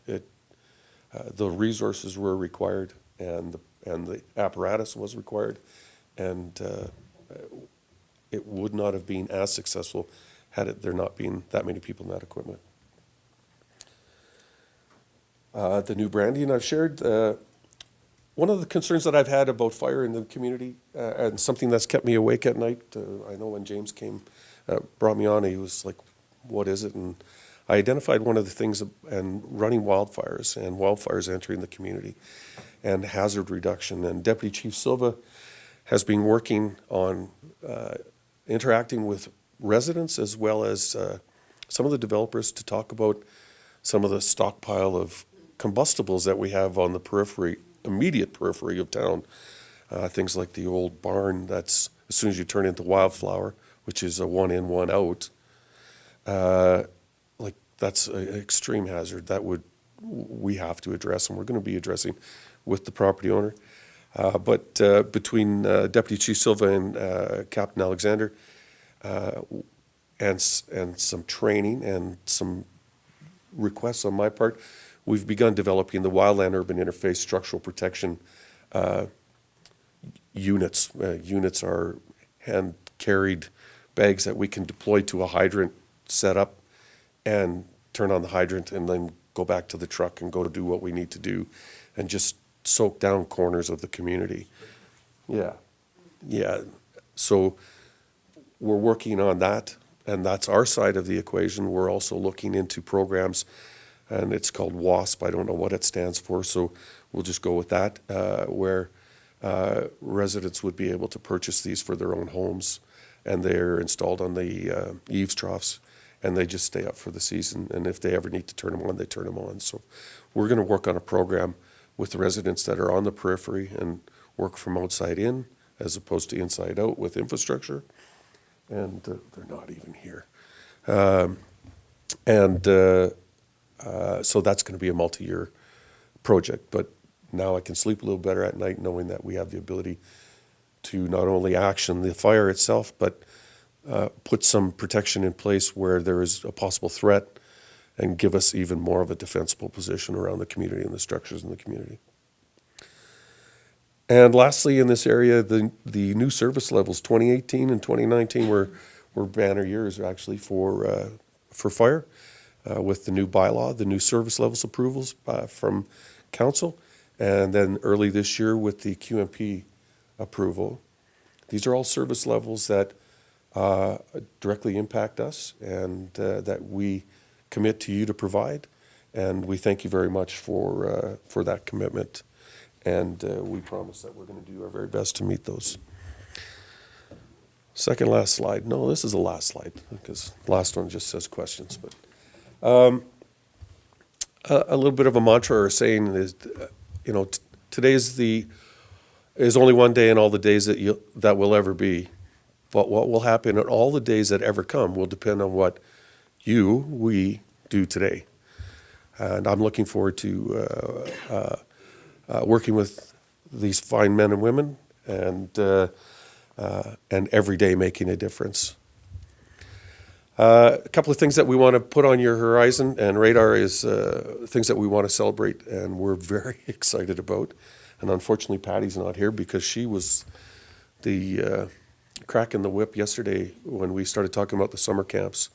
[SPEAKER 11] The resources were required, and the apparatus was required, and it would not have been as successful had there not been that many people in that equipment. The new branding I've shared. One of the concerns that I've had about fire in the community, and something that's kept me awake at night, I know when James came, brought me on, he was like, what is it? And I identified one of the things, and running wildfires and wildfires entering the community and hazard reduction. And Deputy Chief Silva has been working on interacting with residents as well as some of the developers to talk about some of the stockpile of combustibles that we have on the periphery, immediate periphery of town. Things like the old barn that's, as soon as you turn into Wildflower, which is a one in, one out, like that's an extreme hazard that we have to address, and we're going to be addressing with the property owner. But between Deputy Chief Silva and Captain Alexander, and some training and some requests on my part, we've begun developing the wildland-urban interface structural protection units. Units are hand-carried bags that we can deploy to a hydrant setup and turn on the hydrant and then go back to the truck and go to do what we need to do and just soak down corners of the community. Yeah. So we're working on that, and that's our side of the equation. We're also looking into programs, and it's called WASP. I don't know what it stands for, so we'll just go with that, where residents would be able to purchase these for their own homes, and they're installed on the eaves troughs, and they just stay up for the season. And if they ever need to turn them on, they turn them on. So we're going to work on a program with the residents that are on the periphery and work from outside in as opposed to inside out with infrastructure. And they're not even here. So that's going to be a multi-year project. But now I can sleep a little better at night knowing that we have the ability to not only action the fire itself, but put some protection in place where there is a possible threat and give us even more of a defensible position around the community and the structures in the community. And lastly, in this area, the new service levels, 2018 and 2019 were banner years actually for fire with the new bylaw, the new service levels approvals from council, and then early this year with the QMP approval. These are all service levels that directly impact us and that we commit to you to provide. And we thank you very much for that commitment. And we promise that we're going to do our very best to meet those. Second last slide. No, this is the last slide because the last one just says questions. But a little bit of a mantra or saying is, today is only one day in all the days that will ever be. But what will happen in all the days that ever come will depend on what we do today. And I'm looking forward to working with these fine men and women and every day making a difference. A couple of things that we want to put on your horizon and radar is things that we want to celebrate and we're very excited about. And unfortunately, Patty's not here because she was the crack in the whip yesterday when we started talking about the summer camps.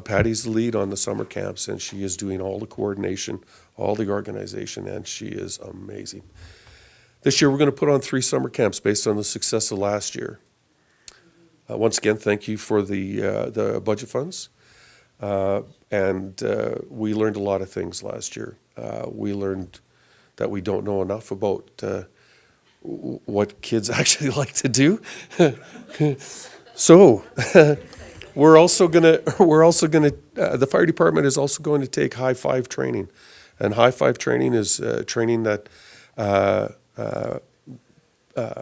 [SPEAKER 11] Patty's the lead on the summer camps, and she is doing all the coordination, all the organization, and she is amazing. This year, we're going to put on 3 summer camps based on the success of last year. Once again, thank you for the budget funds. And we learned a lot of things last year. We learned that we don't know enough about what kids actually like to do. So we're also gonna the fire department is also going to take high five training, and high five training is training that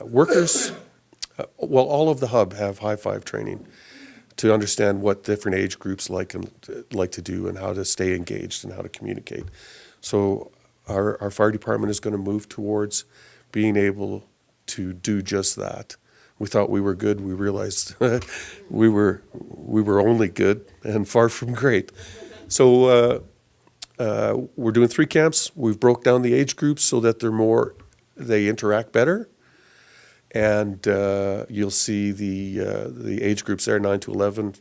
[SPEAKER 11] workers, all of the hub have high five training to understand what different age groups like to do and how to stay engaged and how to communicate. So our fire department is going to move towards being able to do just that. We thought we were good. We realized we were only good and far from great. So we're doing 3 camps. We've broke down the age groups so that they interact better. And you'll see the age groups there, 9 to 11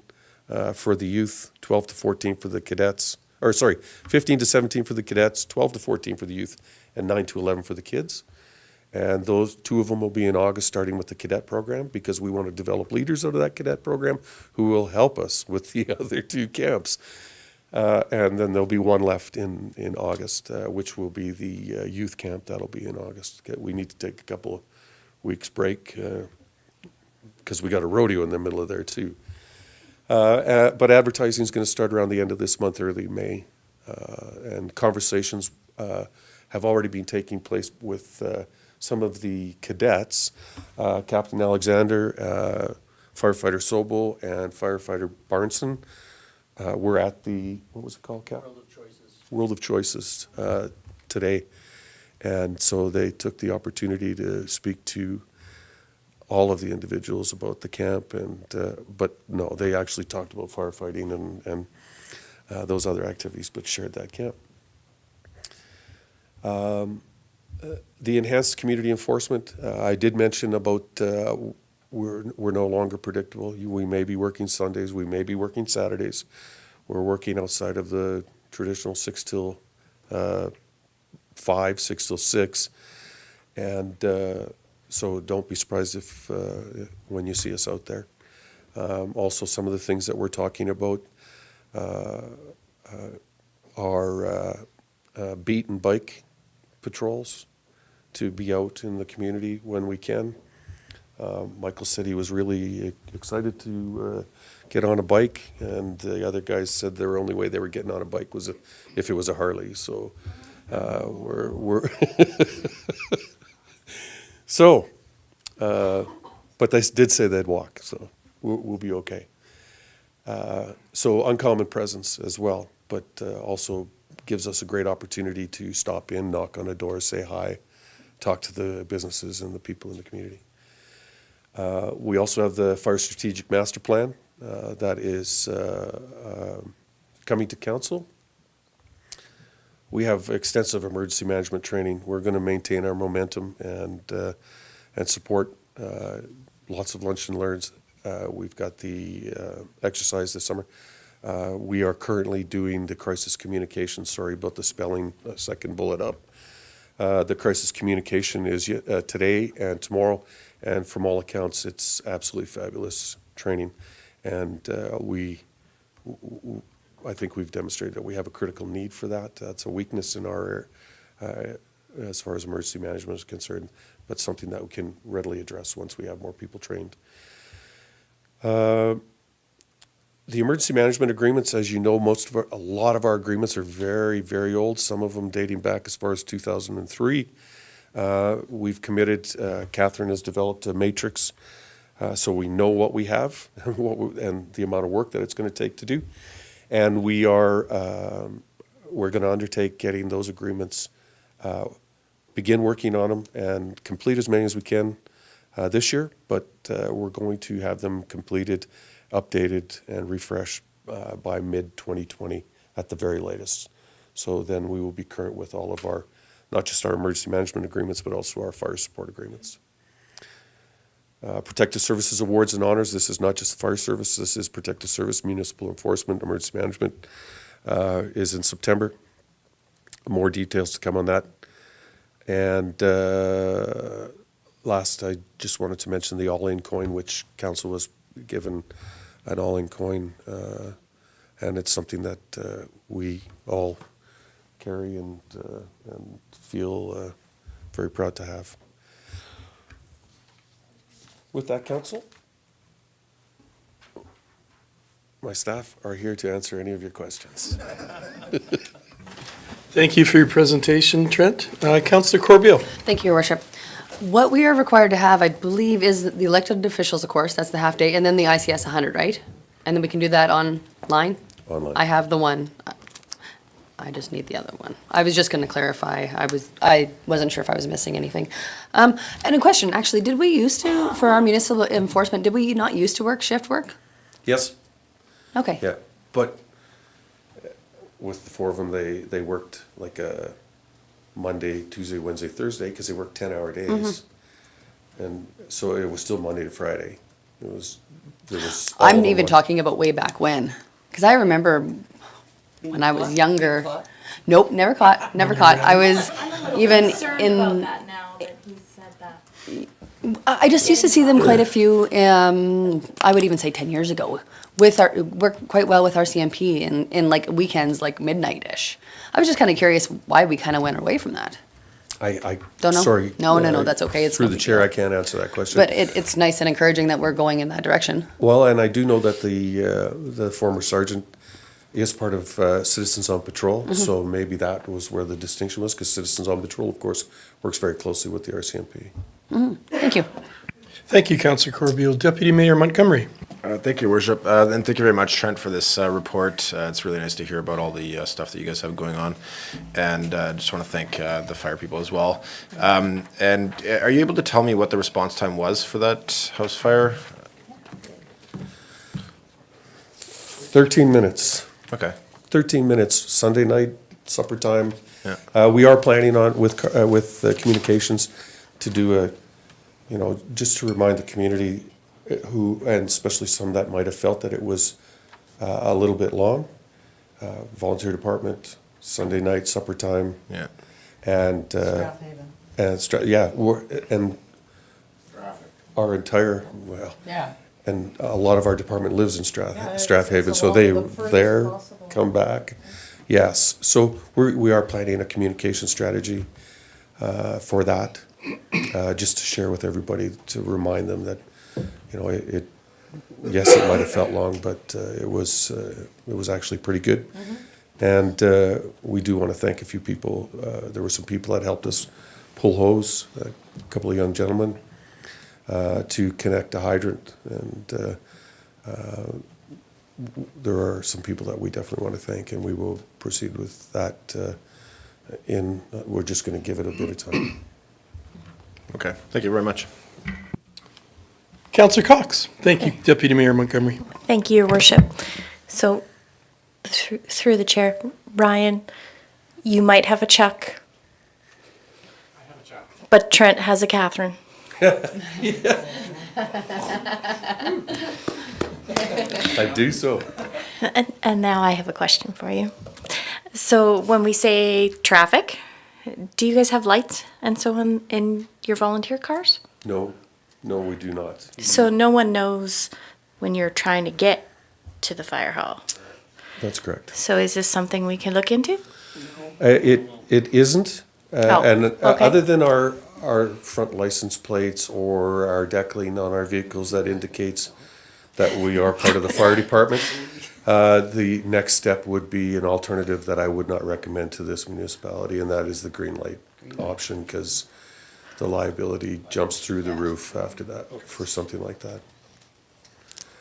[SPEAKER 11] for the youth, 12 to 14 for the cadets. 15 to 17 for the cadets, 12 to 14 for the youth, and 9 to 11 for the kids. And those 2 of them will be in August, starting with the cadet program, because we want to develop leaders out of that cadet program who will help us with the other 2 camps. And then there'll be 1 left in August, which will be the youth camp. That'll be in August. We need to take a couple of weeks break because we got a rodeo in the middle of there too. But advertising is going to start around the end of this month, early May. And conversations have already been taking place with some of the cadets, Captain Alexander, Firefighter Sobel, and Firefighter Barnson. We're at the, what was it called, Cap? World of Choices today. And so they took the opportunity to speak to all of the individuals about the camp, but no, they actually talked about firefighting and those other activities, but shared that camp. The enhanced community enforcement, I did mention about we're no longer predictable. We may be working Sundays, we may be working Saturdays. We're working outside of the traditional 6 till 5, 6 till 6, and so don't be surprised if when you see us out there. Also, some of the things that we're talking about are beat and bike patrols to be out in the community when we can. Michael said he was really excited to get on a bike, and the other guys said their only way they were getting on a bike was if it was a Harley. So we're so, but they did say they'd walk, so we'll be okay. So uncommon presence as well, but also gives us a great opportunity to stop in, knock on a door, say hi, talk to the businesses and the people in the community. We also have the Fire Strategic Master Plan that is coming to council. We have extensive emergency management training. We're going to maintain our momentum and support lots of lunch and learns. We've got the exercise this summer. We are currently doing the crisis communication. Sorry about the spelling, second bullet up. The crisis communication is today and tomorrow, and from all accounts, it's absolutely fabulous training. And I think we've demonstrated that we have a critical need for that. That's a weakness in our, as far as emergency management is concerned, but something that we can readily address once we have more people trained. The emergency management agreements, as you know, a lot of our agreements are very, very old, some of them dating back as far as 2003. We've committed, Catherine has developed a matrix, so we know what we have and the amount of work that it's going to take to do. And we're going to undertake getting those agreements, begin working on them and complete as many as we can this year, but we're going to have them completed, updated, and refreshed by mid-2020 at the very latest. So then we will be current with all of our, not just our emergency management agreements, but also our fire support agreements. Protective Services Awards and Honors, this is not just the fire service, this is Protective Service, Municipal Enforcement, Emergency Management is in September. More details to come on that. And last, I just wanted to mention the all-in coin, which Council was given an all-in coin, and it's something that we all carry and feel very proud to have. With that, Council, my staff are here to answer any of your questions.
[SPEAKER 1] Thank you for your presentation, Trent. Councillor Corbeil.
[SPEAKER 7] Thank you, Your Worship. What we are required to have, I believe, is the elected officials, of course, that's the half day, and then the ICS 100, right? And then we can do that online?
[SPEAKER 11] Online.
[SPEAKER 7] I have the one. I just need the other one. I was just going to clarify. I wasn't sure if I was missing anything. And a question, actually, did we used to, for our municipal enforcement, did we not used to work shift work?
[SPEAKER 11] Yes.
[SPEAKER 7] Okay.
[SPEAKER 11] Yeah, but with the four of them, they worked like a Monday, Tuesday, Wednesday, Thursday, because they worked 10-hour days.
[SPEAKER 7] Mm-hmm.
[SPEAKER 11] And so it was still Monday to Friday. There was
[SPEAKER 7] I'm even talking about way back when, because I remember when I was younger. Nope, never caught, never caught. I was even in.
[SPEAKER 6] now that he said that.
[SPEAKER 7] I just used to see them quite a few. I would even say 10 years ago. Work quite well with our CMP in like weekends, like midnight-ish. I was just kind of curious why we kind of went away from that.
[SPEAKER 11] I
[SPEAKER 7] Don't know?
[SPEAKER 11] sorry.
[SPEAKER 7] No, that's okay. It's
[SPEAKER 11] Through
[SPEAKER 7] no
[SPEAKER 11] the
[SPEAKER 7] big
[SPEAKER 11] chair,
[SPEAKER 7] deal.
[SPEAKER 11] I can't answer that question.
[SPEAKER 7] But it's nice and encouraging that we're going in that direction.
[SPEAKER 11] Well, and I do know that the former sergeant is part of Citizens on Patrol,
[SPEAKER 7] Mm-hmm.
[SPEAKER 11] so maybe that was where the distinction was, because Citizens on Patrol, of course, works very closely with the RCMP.
[SPEAKER 7] Thank you.
[SPEAKER 1] Thank you, Councillor Corbeil. Deputy Mayor Montgomery.
[SPEAKER 4] Thank you, Worship, and thank you very much, Trent, for this report. It's really nice to hear about all the stuff that you guys have going on, and just want to thank the fire people as well. And are you able to tell me what the response time was for that house fire?
[SPEAKER 11] 13 minutes.
[SPEAKER 4] Okay.
[SPEAKER 11] 13 minutes, Sunday night, supper time.
[SPEAKER 4] Yeah.
[SPEAKER 11] We are planning on, with communications, to do just to remind the community and especially some that might have felt that it was a little bit long. Volunteer department, Sunday night, supper time.
[SPEAKER 4] Yeah.
[SPEAKER 11] And, and our entire, and a lot of our department lives in Strathhaven, so they're come back. Yes, so we are planning a communication strategy for that, just to share with everybody, to remind them that, yes, it might have felt long, but it was actually pretty good. And we do want to thank a few people. There were some people that helped us pull hose, a couple of young gentlemen, to connect a hydrant, and there are some people that we definitely want to thank, and we will proceed with that we're just going to give it a bit of time.
[SPEAKER 4] Okay, thank you very much.
[SPEAKER 1] Councillor Cox. Thank you, Deputy Mayor Montgomery.
[SPEAKER 6] Thank you, Your Worship. So, through the chair, Ryan, you might have a Chuck. I have a Chuck. But Trent has a Catherine.
[SPEAKER 11] I do so.
[SPEAKER 6] And now I have a question for you. So when we say traffic, do you guys have lights and so on in your volunteer cars?
[SPEAKER 11] No, we do not.
[SPEAKER 6] So no one knows when you're trying to get to the fire hall.
[SPEAKER 11] That's correct.
[SPEAKER 6] So is this something we can look into?
[SPEAKER 11] It isn't,
[SPEAKER 6] Oh,
[SPEAKER 11] and
[SPEAKER 6] okay.
[SPEAKER 11] other than our front license plates or our decaling on our vehicles that indicates that we are part of the fire department, the next step would be an alternative that I would not recommend to this municipality, and that is the green light option, because the liability jumps through the roof after that for something like that.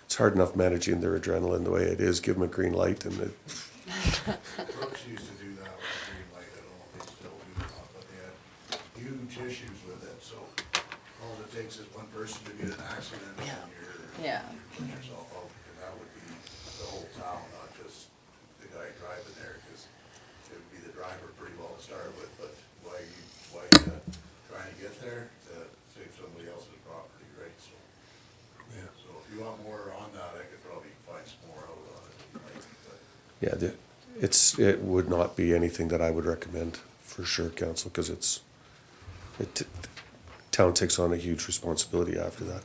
[SPEAKER 11] It's hard enough managing their adrenaline the way it is. Give them a green light and it.
[SPEAKER 12] Brooks used to do that with the green light. I don't know if they still do or not, but they had huge issues with it. So all it takes is one person to get an accident and you're putting yourself out. And that would be the whole town, not just the guy driving there, because it would be the driver pretty well to start with. But why trying to get there to save somebody else's property, right? So if you want more on that, I could probably find some more out on it. But
[SPEAKER 11] Yeah, it would not be anything that I would recommend for sure, council, because town takes on a huge responsibility after that.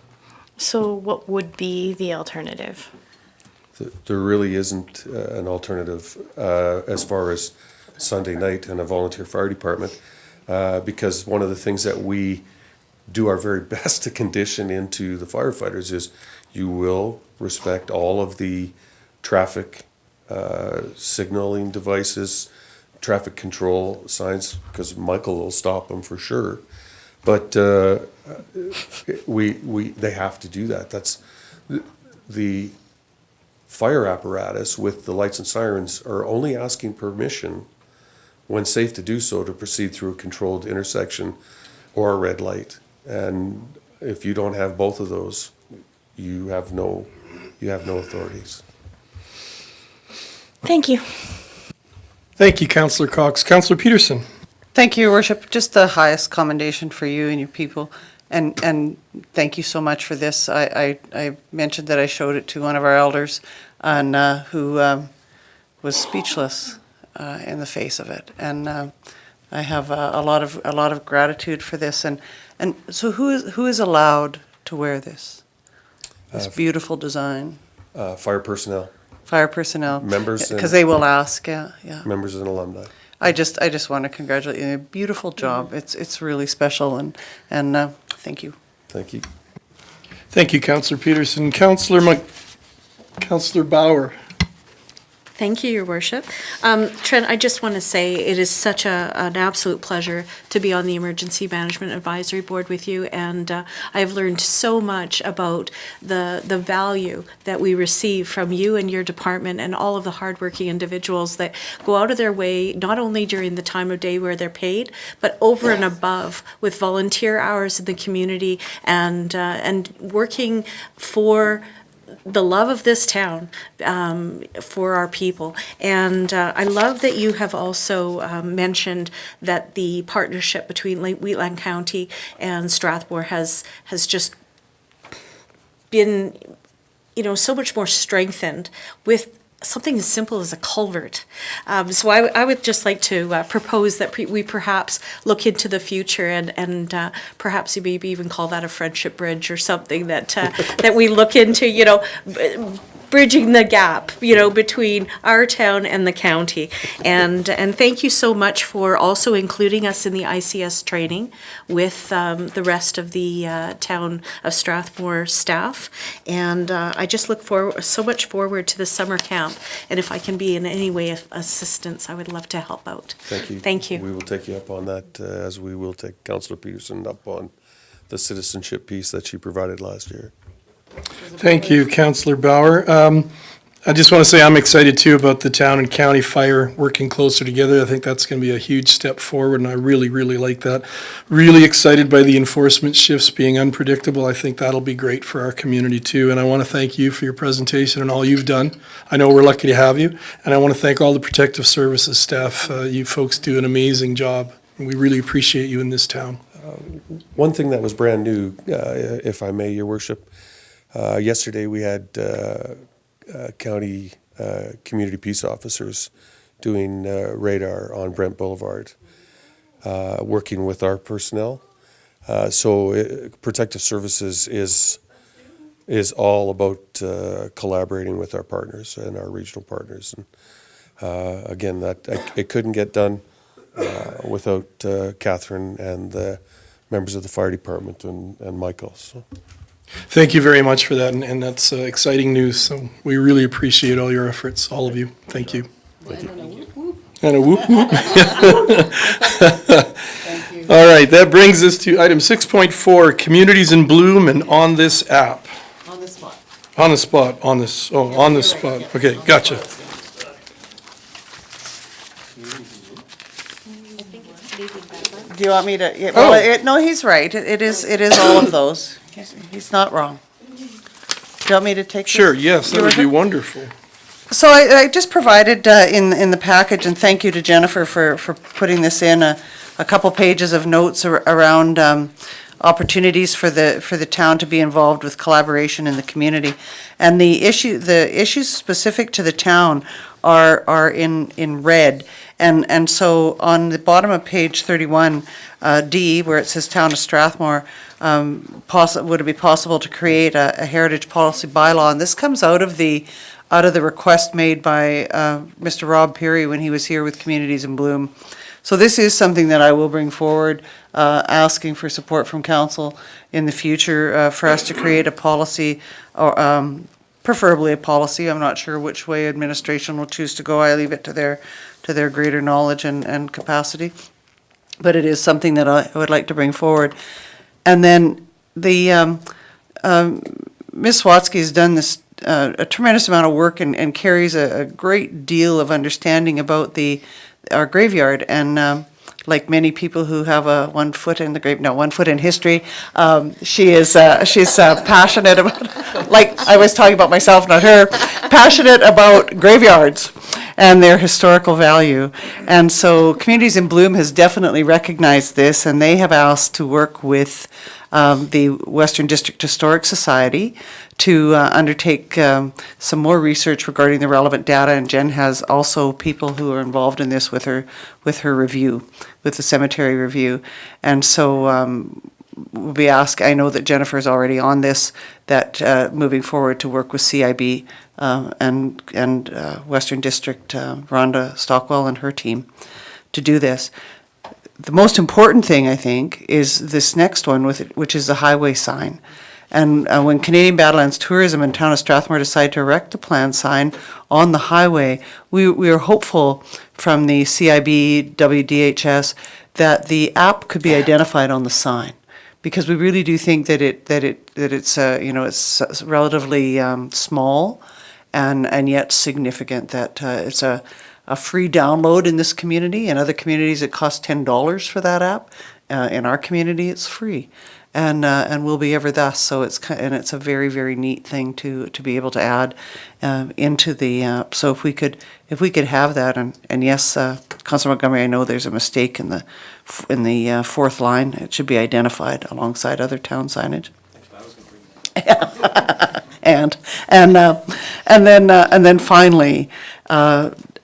[SPEAKER 6] So what would be the alternative?
[SPEAKER 11] There really isn't an alternative as far as Sunday night and a volunteer fire department, because one of the things that we do our very best to condition into the firefighters is you will respect all of the traffic signaling devices, traffic control signs, because Michael will stop them for sure. But they have to do that. That's the fire apparatus with the lights and sirens are only asking permission when safe to do so to proceed through a controlled intersection or a red light. And if you don't have both of those, you have no authorities.
[SPEAKER 6] Thank you.
[SPEAKER 1] Thank you, Councillor Cox. Councillor Peterson.
[SPEAKER 3] Thank you, Your Worship. Just the highest commendation for you and your people. And thank you so much for this. I mentioned that I showed it to one of our elders and who was speechless in the face of it. And I have a lot of gratitude for this. And so who is allowed to wear this? This beautiful design.
[SPEAKER 11] Fire personnel,
[SPEAKER 3] Fire personnel.
[SPEAKER 11] Members and-
[SPEAKER 3] Because they will ask, yeah.
[SPEAKER 11] members and alumni.
[SPEAKER 3] I just want to congratulate you. Beautiful job. It's really special and thank you.
[SPEAKER 11] Thank you.
[SPEAKER 1] Thank you, Councillor Peterson. Councillor Bauer.
[SPEAKER 5] Thank you, Your Worship. Trent, I just want to say it is such an absolute pleasure to be on the Emergency Management Advisory Board with you, and I have learned so much about the value that we receive from you and your department and all of the hardworking individuals that go out of their way, not only during the time of day where they're paid, but over and above with volunteer hours in the community and working for the love of this town for our people. And I love that you have also mentioned that the partnership between Wheatland County and Strathmore has just been, so much more strengthened with something as simple as a culvert. So I would just like to propose that we perhaps look into the future and perhaps you maybe even call that a friendship bridge or something that that we look into, bridging the gap, between our town and the county. And thank you so much for also including us in the ICS training with the rest of the town of Strathmore staff. And I just look so much forward to the summer camp. And if I can be in any way of assistance, I would love to help out.
[SPEAKER 11] Thank you.
[SPEAKER 5] Thank you.
[SPEAKER 11] We will take you up on that, as we will take Councillor Peterson up on the citizenship piece that she provided last year.
[SPEAKER 1] Thank you, Councillor Bauer. I just want to say I'm excited too about the town and county fire working closer together. I think that's going to be a huge step forward, and I really, really like that. Really excited by the enforcement shifts being unpredictable. I think that'll be great for our community too. And I want to thank you for your presentation and all you've done. I know we're lucky to have you, and I want to thank all the protective services staff. You folks do an amazing job, and we really appreciate you in this town.
[SPEAKER 11] One thing that was brand new, if I may, Your Worship, yesterday we had county community peace officers doing radar on Brent Boulevard, working with our personnel. So protective services is all about collaborating with our partners and our regional partners. And again, it couldn't get done without Catherine and the members of the fire department and Michael. So.
[SPEAKER 1] Thank you very much for that, and that's exciting news. So we really appreciate all your efforts, all of you. Thank you. And a whoop whoop. All right, that brings us to item 6.4, Communities in Bloom and On This App.
[SPEAKER 3] On the spot.
[SPEAKER 1] On the spot, on this, on the spot. Okay, gotcha.
[SPEAKER 3] Do you want me to, yeah, well, no, he's right. It is all of those. He's not wrong. Do you want me to take this?
[SPEAKER 1] Sure, yes, that would be wonderful.
[SPEAKER 3] So I just provided in the package, and thank you to Jennifer for putting this in, a couple pages of notes around opportunities for the town to be involved with collaboration in the community. And the issues specific to the town are in red. And so on the bottom of page 31, D, where it says Town of Strathmore, would it be possible to create a heritage policy bylaw? And this comes out of the request made by Mr. Rob Peary when he was here with Communities in Bloom. So this is something that I will bring forward, asking for support from council in the future for us to create a policy, or preferably a policy. I'm not sure which way administration will choose to go. I leave it to their greater knowledge and capacity. But it is something that I would like to bring forward. And then the Ms. Watsky has done this a tremendous amount of work and carries a great deal of understanding about our graveyard. And like many people who have 1 foot in the grave, no, 1 foot in history, she's passionate about, like I was talking about myself, not her, passionate about graveyards and their historical value. And so Communities in Bloom has definitely recognized this, and they have asked to work with the Western District Historic Society to undertake some more research regarding the relevant data. And Jen has also people who are involved in this with her review, with the cemetery review. And so we'll be asked, I know that Jennifer is already on this, that moving forward to work with CIB and Western District, Rhonda Stockwell and her team to do this. The most important thing, I think, is this next one, which is the highway sign. And when Canadian Badlands Tourism and Town of Strathmore decide to erect a planned sign on the highway, we are hopeful from the CIB, WDHS, that the app could be identified on the sign, because we really do think that it's it's relatively small and yet significant, that it's a free download in this community. In other communities, it costs $10 for that app. In our community, it's free, and will be ever thus. So it's a very, very neat thing to be able to add into the app. So if we could have that, and yes, Councilor Montgomery, I know there's a mistake in the fourth line. It should be identified alongside other town signage. and then finally,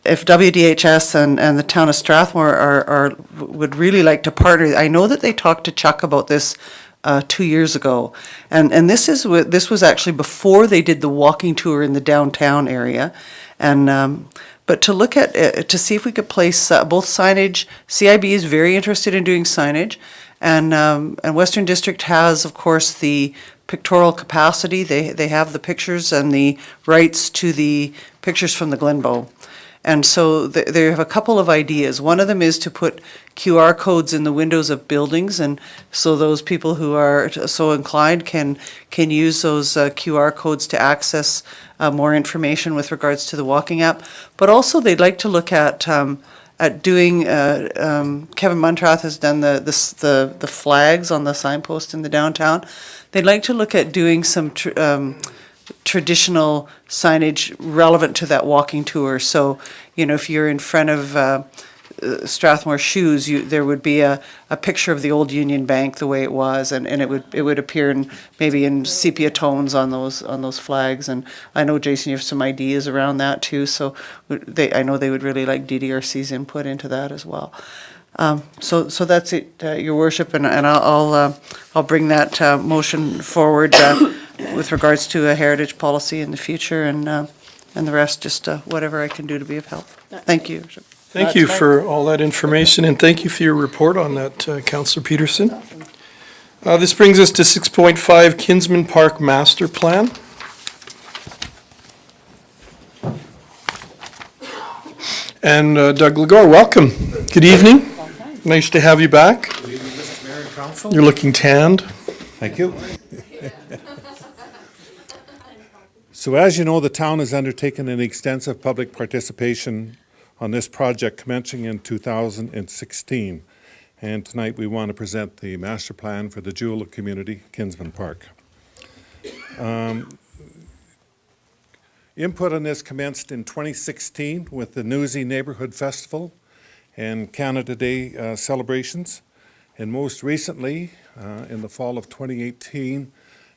[SPEAKER 3] if WDHS and the town of Strathmore would really like to partner, I know that they talked to Chuck about this 2 years ago, and this was actually before they did the walking tour in the downtown area, and but to look at to see if we could place both signage. CIB is very interested in doing signage, and Western District has, of course, the pictorial capacity. They have the pictures and the rights to the pictures from the Glenbow. And so they have a couple of ideas. One of them is to put QR codes in the windows of buildings, and so those people who are so inclined can use those QR codes to access more information with regards to the walking app. But also they'd like to look at doing, Kevin Muntrath has done the flags on the signpost in the downtown. They'd like to look at doing some traditional signage relevant to that walking tour. So, if you're in front of Strathmore Shoes, there would be a picture of the old Union Bank the way it was, and it would appear maybe in sepia tones on those flags. And I know, Jason, you have some ideas around that too. So I know they would really like DDRC's input into that as well. So that's it, Your Worship, and I'll bring that motion forward with regards to a heritage policy in the future, and the rest just whatever I can do to be of help. Thank you, Your Worship.
[SPEAKER 1] Thank you for all that information, and thank you for your report on that, Councillor Peterson. This brings us to 6.5 Kinsman Park Master Plan. And Doug Legore, welcome. Good evening. Nice to have you back.
[SPEAKER 13] Good evening, Mr. Mayor and Council.
[SPEAKER 1] You're looking tanned.
[SPEAKER 13] Thank you. So as you know, the town has undertaken an extensive public participation on this project commencing in 2016. And tonight we want to present the master plan for the jewel of community, Kinsman Park. Input on this commenced in 2016 with the Newsy Neighborhood Festival and Canada Day celebrations. And most recently, in the fall of 2018,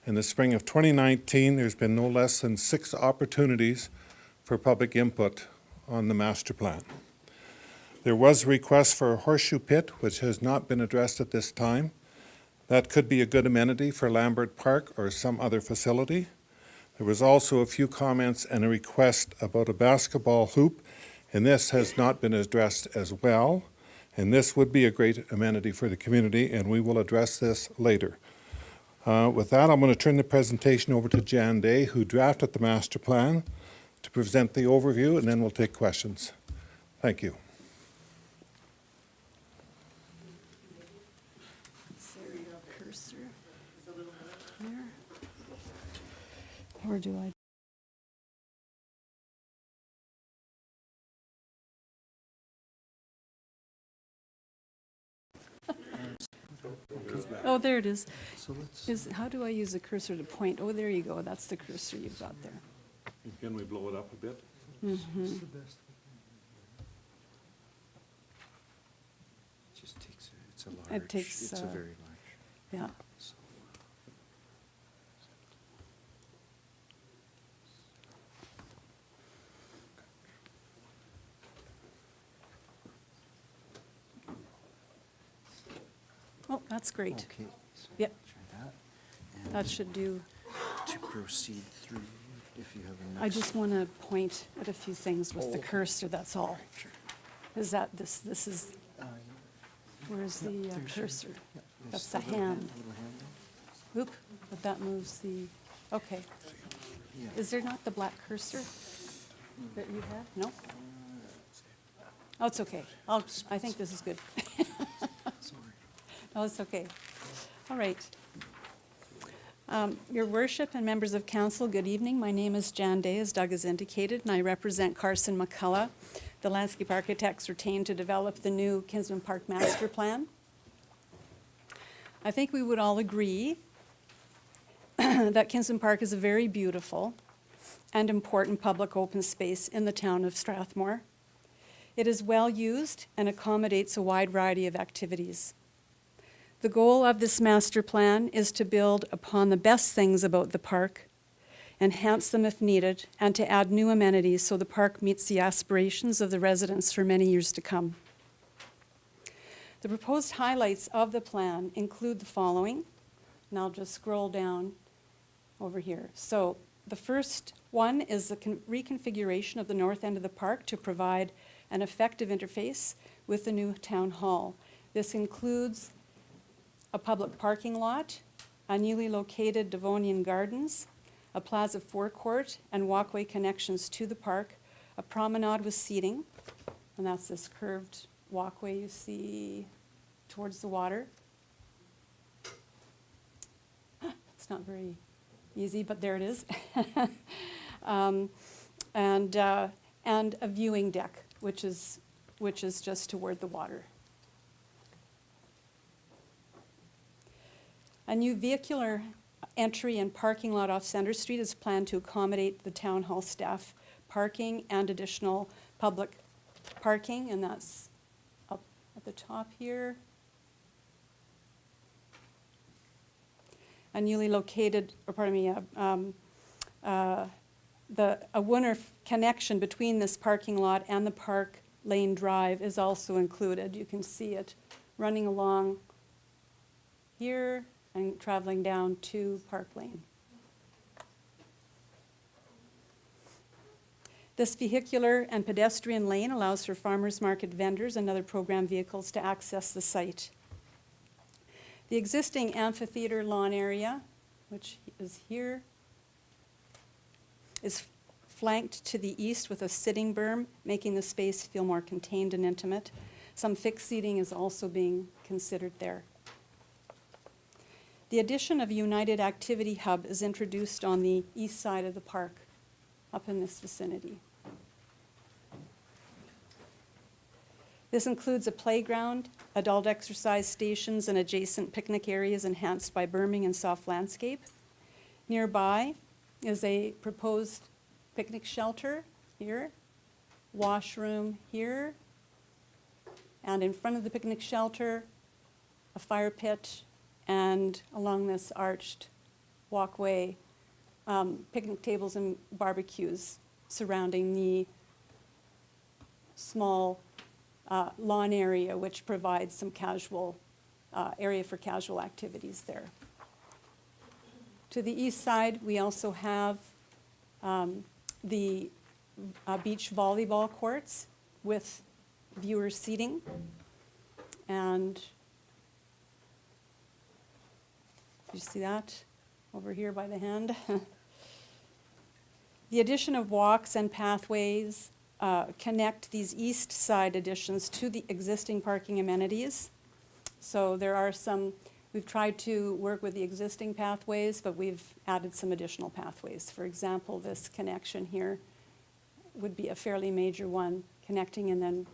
[SPEAKER 13] in the spring of 2019, there's been no less than 6 opportunities for public input on the master plan. There was a request for a horseshoe pit, which has not been addressed at this time. That could be a good amenity for Lambert Park or some other facility. There was also a few comments and a request about a basketball hoop, and this has not been addressed as well. And this would be a great amenity for the community, and we will address this later. With that, I'm going to turn the presentation over to Jan Day, who drafted the master plan, to present the overview, and then we'll take questions. Thank you.
[SPEAKER 14] Or do I? Oh, there it is. How do I use the cursor to point? Oh, there you go. That's the cursor you've got there.
[SPEAKER 13] Can we blow it up a bit?
[SPEAKER 14] Mm-hmm.
[SPEAKER 15] It just takes, it's a large, it's a very large.
[SPEAKER 14] Yeah. Oh, that's great.
[SPEAKER 15] Okay. So
[SPEAKER 14] Yep.
[SPEAKER 15] try that. And
[SPEAKER 14] That should do.
[SPEAKER 15] to proceed through, if you have a
[SPEAKER 14] I just want to point at a few things with the cursor, that's all. Is that this is, where's the cursor? That's the hand. Oop, but that moves the, okay. Is there not the black cursor that you have? No? Oh, it's okay. I think this is good. No, it's okay. All right. Your Worship and members of council, good evening. My name is Jan Day, as Doug has indicated, and I represent Carson McCullough, the landscape architects retained to develop the new Kinsman Park Master Plan. I think we would all agree that Kinsman Park is a very beautiful and important public open space in the town of Strathmore. It is well used and accommodates a wide variety of activities. The goal of this master plan is to build upon the best things about the park, enhance them if needed, and to add new amenities so the park meets the aspirations of the residents for many years to come. The proposed highlights of the plan include the following, and I'll just scroll down over here. So the first one is the reconfiguration of the north end of the park to provide an effective interface with the new town hall. This includes a public parking lot, a newly located Devonian Gardens, a plaza forecourt and walkway connections to the park, a promenade with seating, and that's this curved walkway you see towards the water. It's not very easy, but there it is. And a viewing deck, which is just toward the water. A new vehicular entry and parking lot off Center Street is planned to accommodate the town hall staff parking and additional public parking, and that's up at the top here. A newly located, or pardon me, a winter connection between this parking lot and the Park Lane Drive is also included. You can see it running along here and traveling down to Park Lane. This vehicular and pedestrian lane allows for farmers market vendors and other program vehicles to access the site. The existing amphitheater lawn area, which is here, is flanked to the east with a sitting berm, making the space feel more contained and intimate. Some fixed seating is also being considered there. The addition of a United Activity Hub is introduced on the east side of the park, up in this vicinity. This includes a playground, adult exercise stations, and adjacent picnic areas enhanced by berming and soft landscape. Nearby is a proposed picnic shelter here, washroom here, and in front of the picnic shelter, a fire pit, and along this arched walkway, picnic tables and barbecues surrounding the small lawn area, which provides some casual area for casual activities there. To the east side, we also have the beach volleyball courts with viewer seating, and you see that over here by the hand? The addition of walks and pathways connect these east side additions to the existing parking amenities. So there are some, we've tried to work with the existing pathways, but we've added some additional pathways. For example, this connection here would be a fairly major one, connecting and then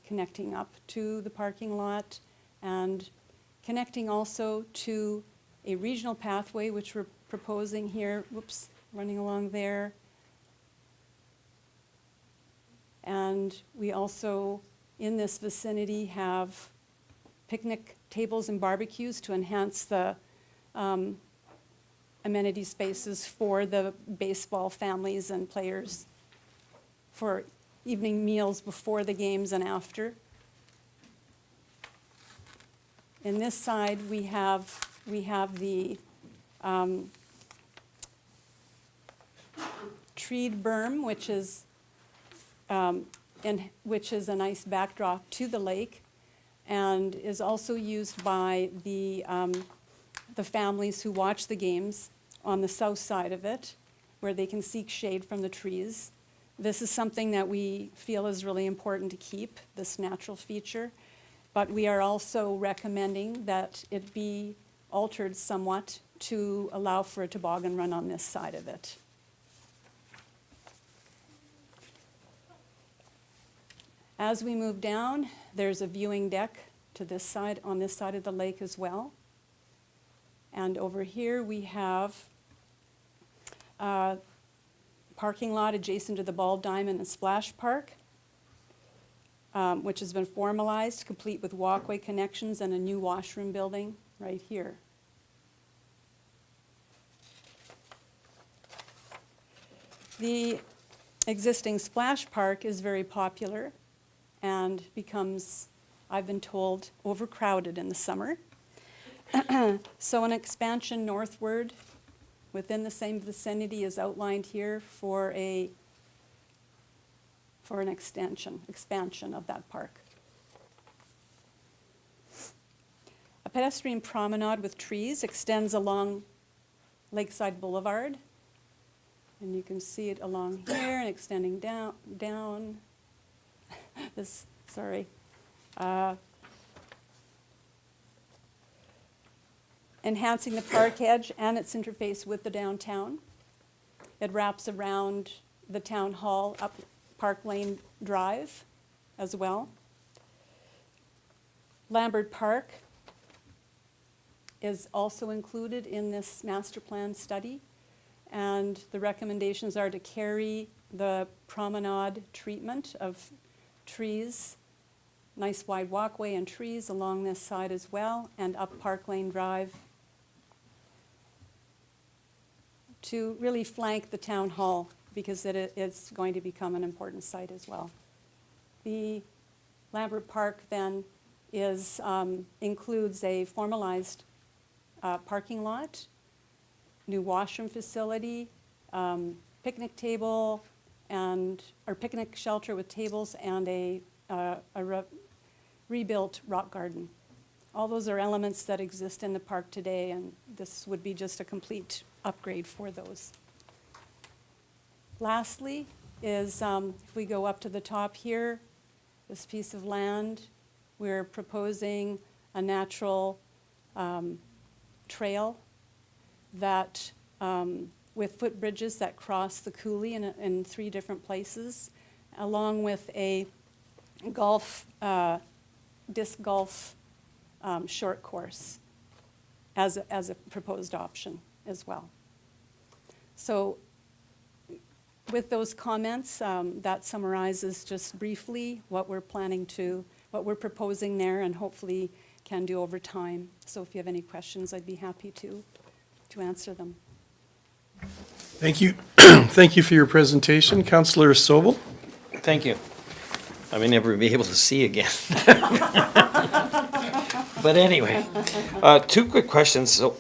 [SPEAKER 14] connecting up to the parking lot, and connecting also to a regional pathway, which we're proposing here, whoops, running along there. And we also, in this vicinity, have picnic tables and barbecues to enhance the amenity spaces for the baseball families and players for evening meals before the games and after. In this side, we have the treed berm, which is a nice backdrop to the lake, and is also used by the families who watch the games on the south side of it, where they can seek shade from the trees. This is something that we feel is really important to keep, this natural feature, but we are also recommending that it be altered somewhat to allow for a toboggan run on this side of it. As we move down, there's a viewing deck to this side, on this side of the lake as well. And over here we have a parking lot adjacent to the Ball Diamond and Splash Park, which has been formalized, complete with walkway connections and a new washroom building right here. The existing splash park is very popular and becomes, I've been told, overcrowded in the summer. So an expansion northward within the same vicinity is outlined here for an expansion of that park. A pedestrian promenade with trees extends along Lakeside Boulevard. And you can see it along here and extending down. This, sorry. Enhancing the park edge and its interface with the downtown. It wraps around the town hall up Park Lane Drive as well. Lambert Park is also included in this master plan study, and the recommendations are to carry the promenade treatment of trees, nice wide walkway and trees along this side as well, and up Park Lane Drive to really flank the town hall, because it's going to become an important site as well. The Lambert Park then includes a formalized parking lot, new washroom facility, picnic table, or picnic shelter with tables, and a rebuilt rock garden. All those are elements that exist in the park today, and this would be just a complete upgrade for those. Lastly is, if we go up to the top here, this piece of land, we're proposing a natural trail that, with footbridges that cross the coulee in 3 different places, along with a disc golf short course as a proposed option as well. So with those comments, that summarizes just briefly what we're proposing there, and hopefully can do over time. So if you have any questions, I'd be happy to answer them.
[SPEAKER 1] Thank you. Thank you for your presentation. Councillor Sobel?
[SPEAKER 9] Thank you. I may never be able to see again. But anyway, 2 quick questions. So,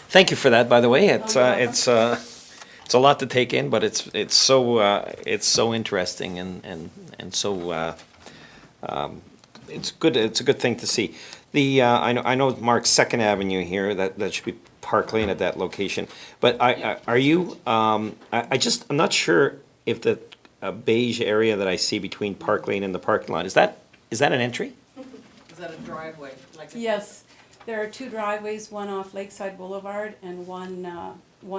[SPEAKER 9] thank you for that, by the way. It's a lot to take in, but it's so interesting and so it's good. It's a good thing to see. I know Mark's 2nd Avenue here. That should be Park Lane at that location. But are you? I'm not sure if the beige area that I see between Park Lane and the parking lot is that an entry?
[SPEAKER 3] Is that a driveway?
[SPEAKER 14] Yes, there are 2 driveways, one off Lakeside Boulevard and one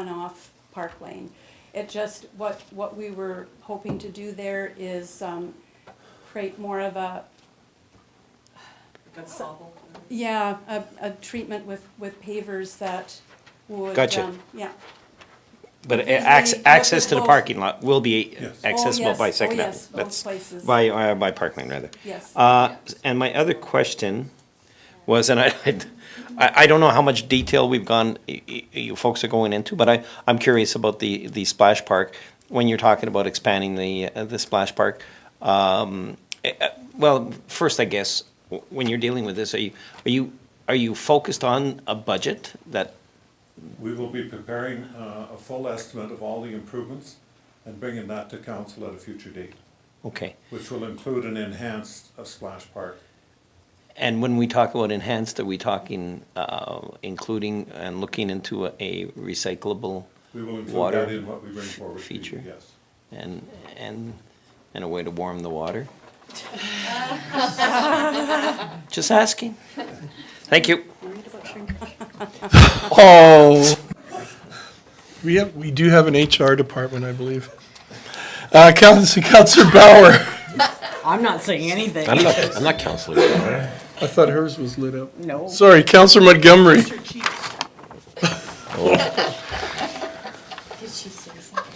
[SPEAKER 14] off Park Lane. It just, what we were hoping to do there is create more of a treatment with pavers that would.
[SPEAKER 9] Gotcha.
[SPEAKER 14] Yeah.
[SPEAKER 9] But
[SPEAKER 14] Usually
[SPEAKER 9] access to the
[SPEAKER 14] both.
[SPEAKER 9] parking lot will be accessible
[SPEAKER 14] yes.
[SPEAKER 9] by 2nd Avenue.
[SPEAKER 14] Yes, both places.
[SPEAKER 9] By Park Lane, rather.
[SPEAKER 14] Yes.
[SPEAKER 9] And my other question was, and I don't know how much detail we've gone, you folks are going into, but I'm curious about the splash park. When you're talking about expanding the splash park, well, first, I guess, when you're dealing with this, are you focused on a budget that?
[SPEAKER 13] We will be preparing a full estimate of all the improvements and bringing that to council at a future date.
[SPEAKER 9] Okay.
[SPEAKER 13] Which will include an enhanced splash park.
[SPEAKER 9] And when we talk about enhanced, are we talking including and looking into a recyclable
[SPEAKER 13] We will include
[SPEAKER 9] water
[SPEAKER 13] that in what we bring forward to you,
[SPEAKER 9] feature?
[SPEAKER 13] yes.
[SPEAKER 9] And a way to warm the water? Just asking. Thank you.
[SPEAKER 1] Oh. We do have an HR department, I believe. Councillor Bauer.
[SPEAKER 16] I'm not saying anything.
[SPEAKER 4] I'm not Councillor.
[SPEAKER 1] I thought hers was lit up.
[SPEAKER 16] No.
[SPEAKER 1] Sorry, Councillor Montgomery.
[SPEAKER 16] Did she say something?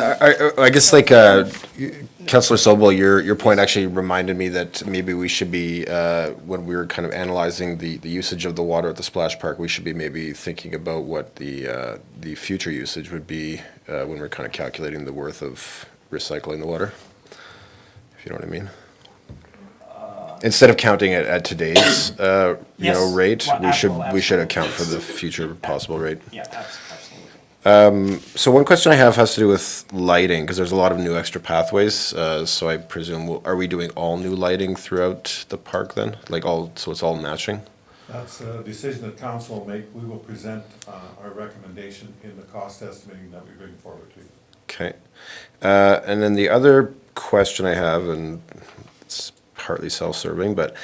[SPEAKER 4] I guess like Councillor Sobel, your point actually reminded me that maybe we should be, when we were kind of analyzing the usage of the water at the splash park, we should be maybe thinking about what the future usage would be when we're kind of calculating the worth of recycling the water, if you know what I mean. Instead of counting it at today's
[SPEAKER 9] Yes.
[SPEAKER 4] rate,
[SPEAKER 9] Well,
[SPEAKER 4] we should account for the future possible rate.
[SPEAKER 9] Yeah, absolutely.
[SPEAKER 4] So one question I have has to do with lighting, because there's a lot of new extra pathways. So I presume, are we doing all new lighting throughout the park then? So it's all matching?
[SPEAKER 13] That's a decision that council will make. We will present our recommendation in the cost estimating that we bring forward to you.
[SPEAKER 4] Okay. And then the other question I have, and it's partly self-serving, but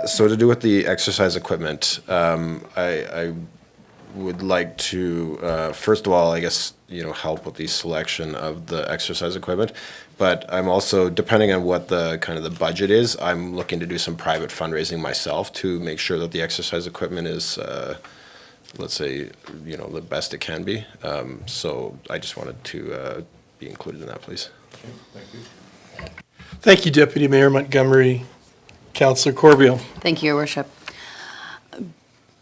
[SPEAKER 4] so to do with the exercise equipment, I would like to, first of all, I guess, help with the selection of the exercise equipment. But I'm also, depending on what the kind of the budget is, I'm looking to do some private fundraising myself to make sure that the exercise equipment is, let's say, the best it can be. So I just wanted to be included in that, please.
[SPEAKER 13] Okay, thank you.
[SPEAKER 1] Thank you, Deputy Mayor Montgomery. Councillor Corbeil.
[SPEAKER 7] Thank you, Your Worship.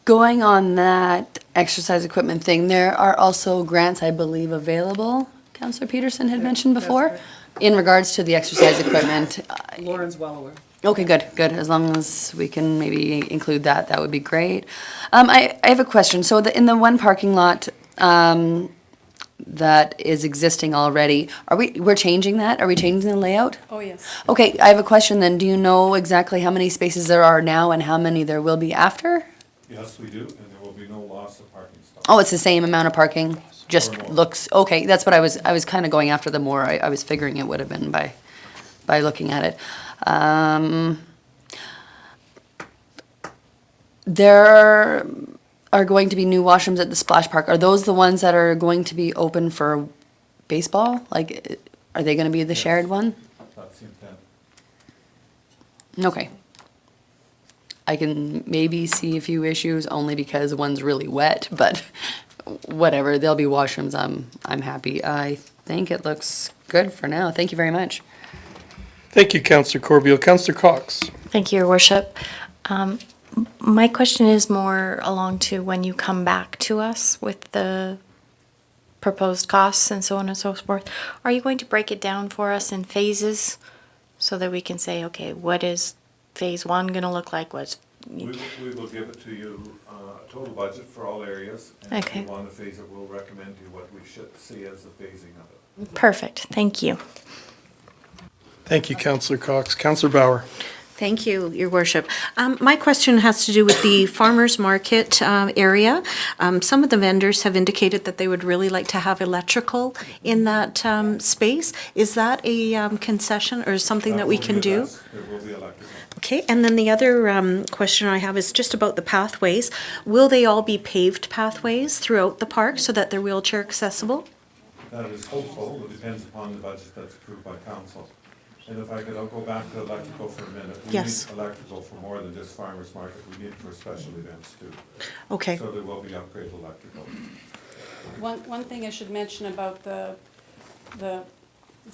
[SPEAKER 7] Going on that exercise equipment thing, there are also grants, I believe, available, Councillor Peterson had mentioned before, in regards to the exercise equipment.
[SPEAKER 16] Lauren's well aware.
[SPEAKER 7] Okay, good. As long as we can maybe include that, that would be great. I have a question. So in the one parking lot that is existing already, we're changing that? Are we changing the layout?
[SPEAKER 14] Oh, yes.
[SPEAKER 7] Okay, I have a question then. Do you know exactly how many spaces there are now and how many there will be after?
[SPEAKER 13] Yes, we do, and there will be no loss of parking spots.
[SPEAKER 7] Oh, it's the same amount of parking? Just
[SPEAKER 13] Or more.
[SPEAKER 7] looks, okay, that's what I was kind of going after the more. I was figuring it would have been by looking at it. There are going to be new washrooms at the splash park. Are those the ones that are going to be open for baseball? Like, are they going to be the shared one?
[SPEAKER 13] That's the intent.
[SPEAKER 7] Okay. I can maybe see a few issues only because one's really wet, but whatever, there'll be washrooms. I'm happy. I think it looks good for now. Thank you very much.
[SPEAKER 1] Thank you, Councillor Corbeil. Councillor Cox.
[SPEAKER 6] Thank you, Your Worship. My question is more along to when you come back to us with the proposed costs and so on and so forth. Are you going to break it down for us in phases so that we can say, okay, what is phase one going to look like?
[SPEAKER 13] We will give it to you, a total budget for all areas. And if you want to phase it, we'll recommend to you what we should see as the phasing of it.
[SPEAKER 6] Perfect. Thank you.
[SPEAKER 1] Thank you, Councillor Cox. Councillor Bauer.
[SPEAKER 5] Thank you, Your Worship. My question has to do with the farmers market area. Some of the vendors have indicated that they would really like to have electrical in that space. Is that a concession or something that we can do?
[SPEAKER 13] There will be electrical.
[SPEAKER 5] Okay, and then the other question I have is just about the pathways. Will they all be paved pathways throughout the park so that they're wheelchair accessible?
[SPEAKER 13] That is hopeful. It depends upon the budget that's approved by council. And if I'll go back to electrical for a minute.
[SPEAKER 5] Yes.
[SPEAKER 13] We need electrical for more than just farmers market. We need it for special events too.
[SPEAKER 5] Okay.
[SPEAKER 13] So there will be upgraded electrical.
[SPEAKER 14] One thing I should mention about the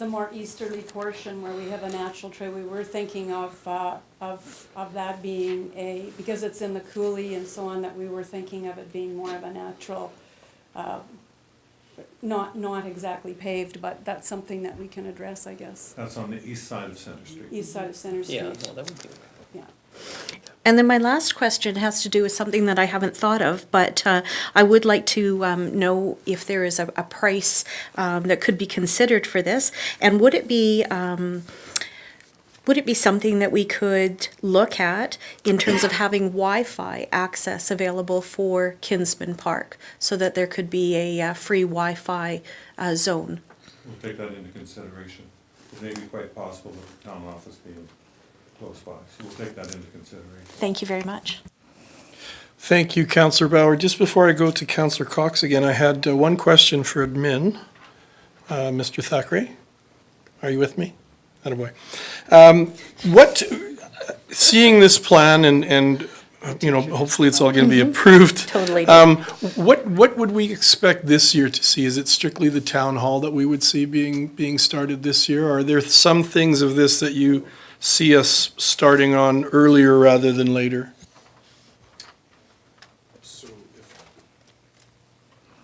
[SPEAKER 14] more easterly portion where we have a natural trail, we were thinking of that being because it's in the coulee and so on, that we were thinking of it being more of a natural, not exactly paved, but that's something that we can address, I guess.
[SPEAKER 13] That's on the east side of Center Street.
[SPEAKER 14] East side of Center Street.
[SPEAKER 9] that would be.
[SPEAKER 14] Yeah.
[SPEAKER 5] And then my last question has to do with something that I haven't thought of, but I would like to know if there is a price that could be considered for this. And would it be something that we could look at in terms of having Wi-Fi access available for Kinsman Park so that there could be a free Wi-Fi zone?
[SPEAKER 13] We'll take that into consideration. It may be quite possible with the town office being close by, so we'll take that into consideration.
[SPEAKER 5] Thank you very much.
[SPEAKER 1] Thank you, Councillor Bauer. Just before I go to Councillor Cox again, I had one question for admin. Mr. Thackeray, are you with me? Attaboy. Seeing this plan and hopefully it's all going to be approved.
[SPEAKER 6] Totally.
[SPEAKER 1] What would we expect this year to see? Is it strictly the town hall that we would see being started this year? Or are there some things of this that you see us starting on earlier rather than later?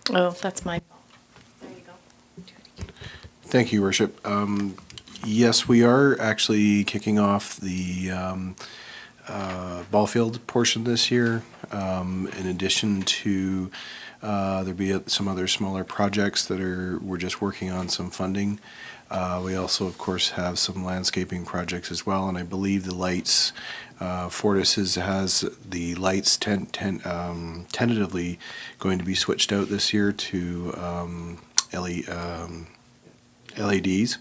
[SPEAKER 6] Oh, that's my. There you go.
[SPEAKER 17] Thank you, Worship. Yes, we are actually kicking off the ball field portion this year. In addition to there'll be some other smaller projects that we're just working on some funding. We also, of course, have some landscaping projects as well, and I believe the lights, Fortis has the lights tentatively going to be switched out this year to LEDs.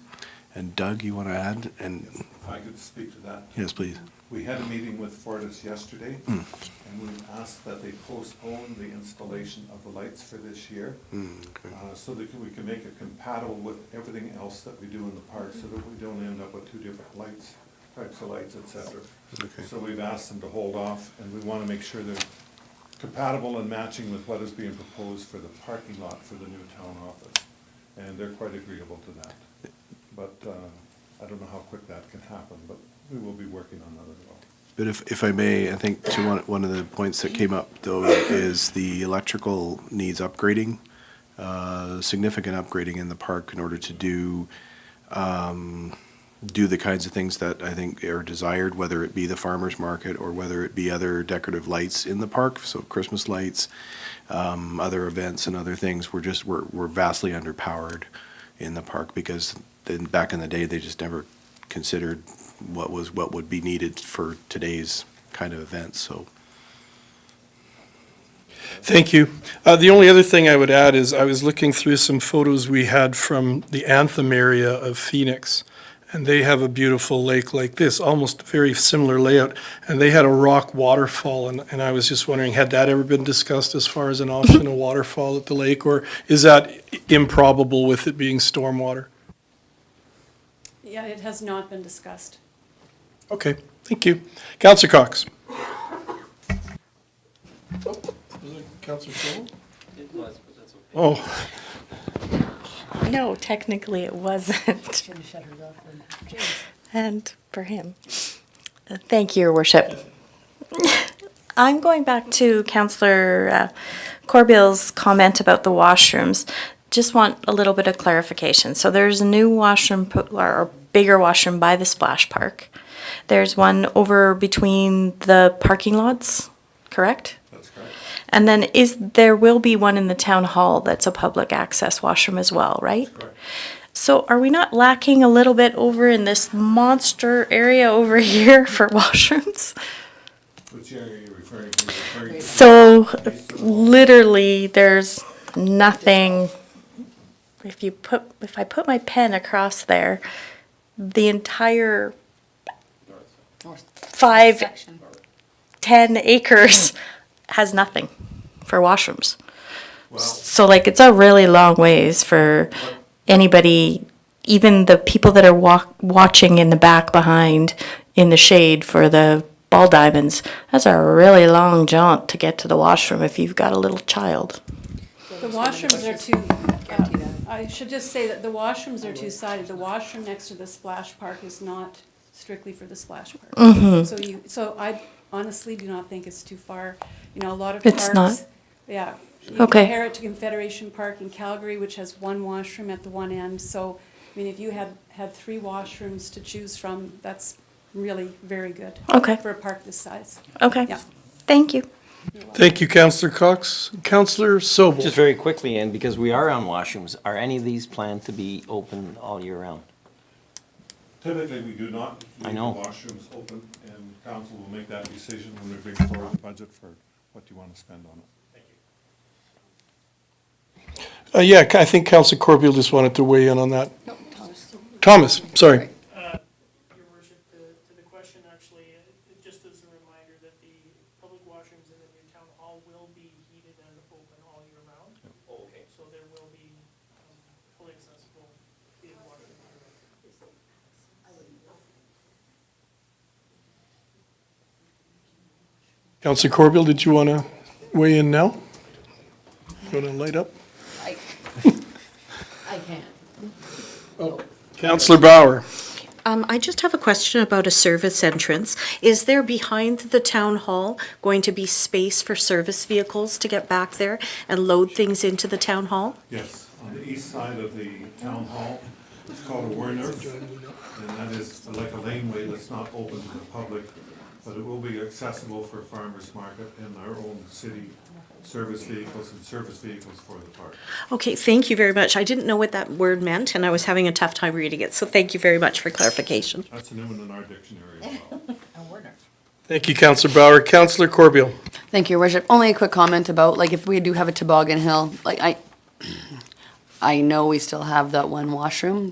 [SPEAKER 17] And Doug, you want to add? And
[SPEAKER 13] If I could speak to that.
[SPEAKER 17] yes, please.
[SPEAKER 13] We had a meeting with Fortis yesterday, and we asked that they postpone the installation of the lights for this year, so that we can make it compatible with everything else that we do in the park, so that we don't end up with two different types of lights, et cetera.
[SPEAKER 17] Okay.
[SPEAKER 13] So we've asked them to hold off, and we want to make sure they're compatible and matching with what is being proposed for the parking lot for the new town office. And they're quite agreeable to that. But I don't know how quick that can happen, but we will be working on that as well.
[SPEAKER 17] But if I may, I think to one of the points that came up, though, is the electrical needs upgrading, significant upgrading in the park in order to do the kinds of things that I think are desired, whether it be the farmer's market or whether it be other decorative lights in the park, so Christmas lights, other events and other things. We're vastly underpowered in the park because back in the day, they just never considered what would be needed for today's kind of events, so.
[SPEAKER 1] Thank you. The only other thing I would add is I was looking through some photos we had from the Anthem area of Phoenix, and they have a beautiful lake like this, almost very similar layout, and they had a rock waterfall, and I was just wondering, had that ever been discussed as far as an option, a waterfall at the lake, or is that improbable with it being stormwater?
[SPEAKER 14] Yeah, it has not been discussed.
[SPEAKER 1] Okay, thank you. Councillor Cox. Councillor Sol?
[SPEAKER 10] It was, but that's okay.
[SPEAKER 1] Oh,
[SPEAKER 6] No, technically it wasn't. And for him. Thank you, Your Worship. I'm going back to Councillor Corbill's comment about the washrooms. Just want a little bit of clarification. So there's a new washroom, or bigger washroom by the splash park. There's one over between the parking lots, correct?
[SPEAKER 13] That's correct.
[SPEAKER 6] And then there will be one in the town hall that's a public access washroom as well, right?
[SPEAKER 13] That's correct.
[SPEAKER 6] So are we not lacking a little bit over in this monster area over here for washrooms?
[SPEAKER 13] Which area are you referring to?
[SPEAKER 6] So literally, there's nothing. If I put my pen across there, the entire 10 acres has nothing for washrooms. So like, it's a really long ways for anybody, even the people that are watching in the back behind in the shade for the ball diamonds. That's a really long jaunt to get to the washroom if you've got a little child.
[SPEAKER 14] The washrooms are I should just say that the washrooms are two-sided. The washroom next to the splash park is not strictly for the splash park.
[SPEAKER 6] Mm-hmm.
[SPEAKER 14] So I honestly do not think it's too far. You know, a lot of
[SPEAKER 6] It's
[SPEAKER 14] parks.
[SPEAKER 6] not?
[SPEAKER 14] Yeah. You
[SPEAKER 6] Okay.
[SPEAKER 14] compare it to Confederation Park in Calgary, which has one washroom at the one end. So, I mean, if you had 3 washrooms to choose from, that's really very good.
[SPEAKER 6] Okay.
[SPEAKER 14] For a park this size.
[SPEAKER 6] Okay.
[SPEAKER 14] Yeah.
[SPEAKER 6] Thank you.
[SPEAKER 1] thank you, Councillor Cox. Councillor Sobel.
[SPEAKER 9] Just very quickly, and because we are on washrooms, are any of these planned to be open all year round?
[SPEAKER 13] Typically, we do not
[SPEAKER 9] I
[SPEAKER 13] leave the
[SPEAKER 9] know.
[SPEAKER 13] washrooms open, and council will make that decision when we bring forward the budget for what you want to spend on it.
[SPEAKER 1] Yeah, I think Councillor Corbeil just wanted to weigh in on that.
[SPEAKER 7] No, Thomas.
[SPEAKER 1] Thomas, sorry.
[SPEAKER 18] Your worship, to the question, actually, just as a reminder that the public washrooms in the new town hall will be heated and open all year round.
[SPEAKER 10] Oh, okay.
[SPEAKER 18] So there will be fully accessible heated washrooms.
[SPEAKER 1] Councillor Corbeil, did you want to weigh in now? You want to light up?
[SPEAKER 7] I can't.
[SPEAKER 1] Councillor Bauer.
[SPEAKER 5] I just have a question about a service entrance. Is there behind the town hall going to be space for service vehicles to get back there and load things into the town hall?
[SPEAKER 13] Yes, on the east side of the town hall, it's called a Werner, and that is like a laneway that's not open to the public but it will be accessible for farmers market and our own city service vehicles and service vehicles for the park.
[SPEAKER 5] Okay, thank you very much. I didn't know what that word meant, and I was having a tough time reading it, so thank you very much for clarification.
[SPEAKER 13] That's a new one in our dictionary as well.
[SPEAKER 1] Thank you, Councillor Bauer. Councillor Corbeil.
[SPEAKER 7] Thank you, Your Worship. Only a quick comment about, like, if we do have a toboggan hill, like, I know we still have that one washroom.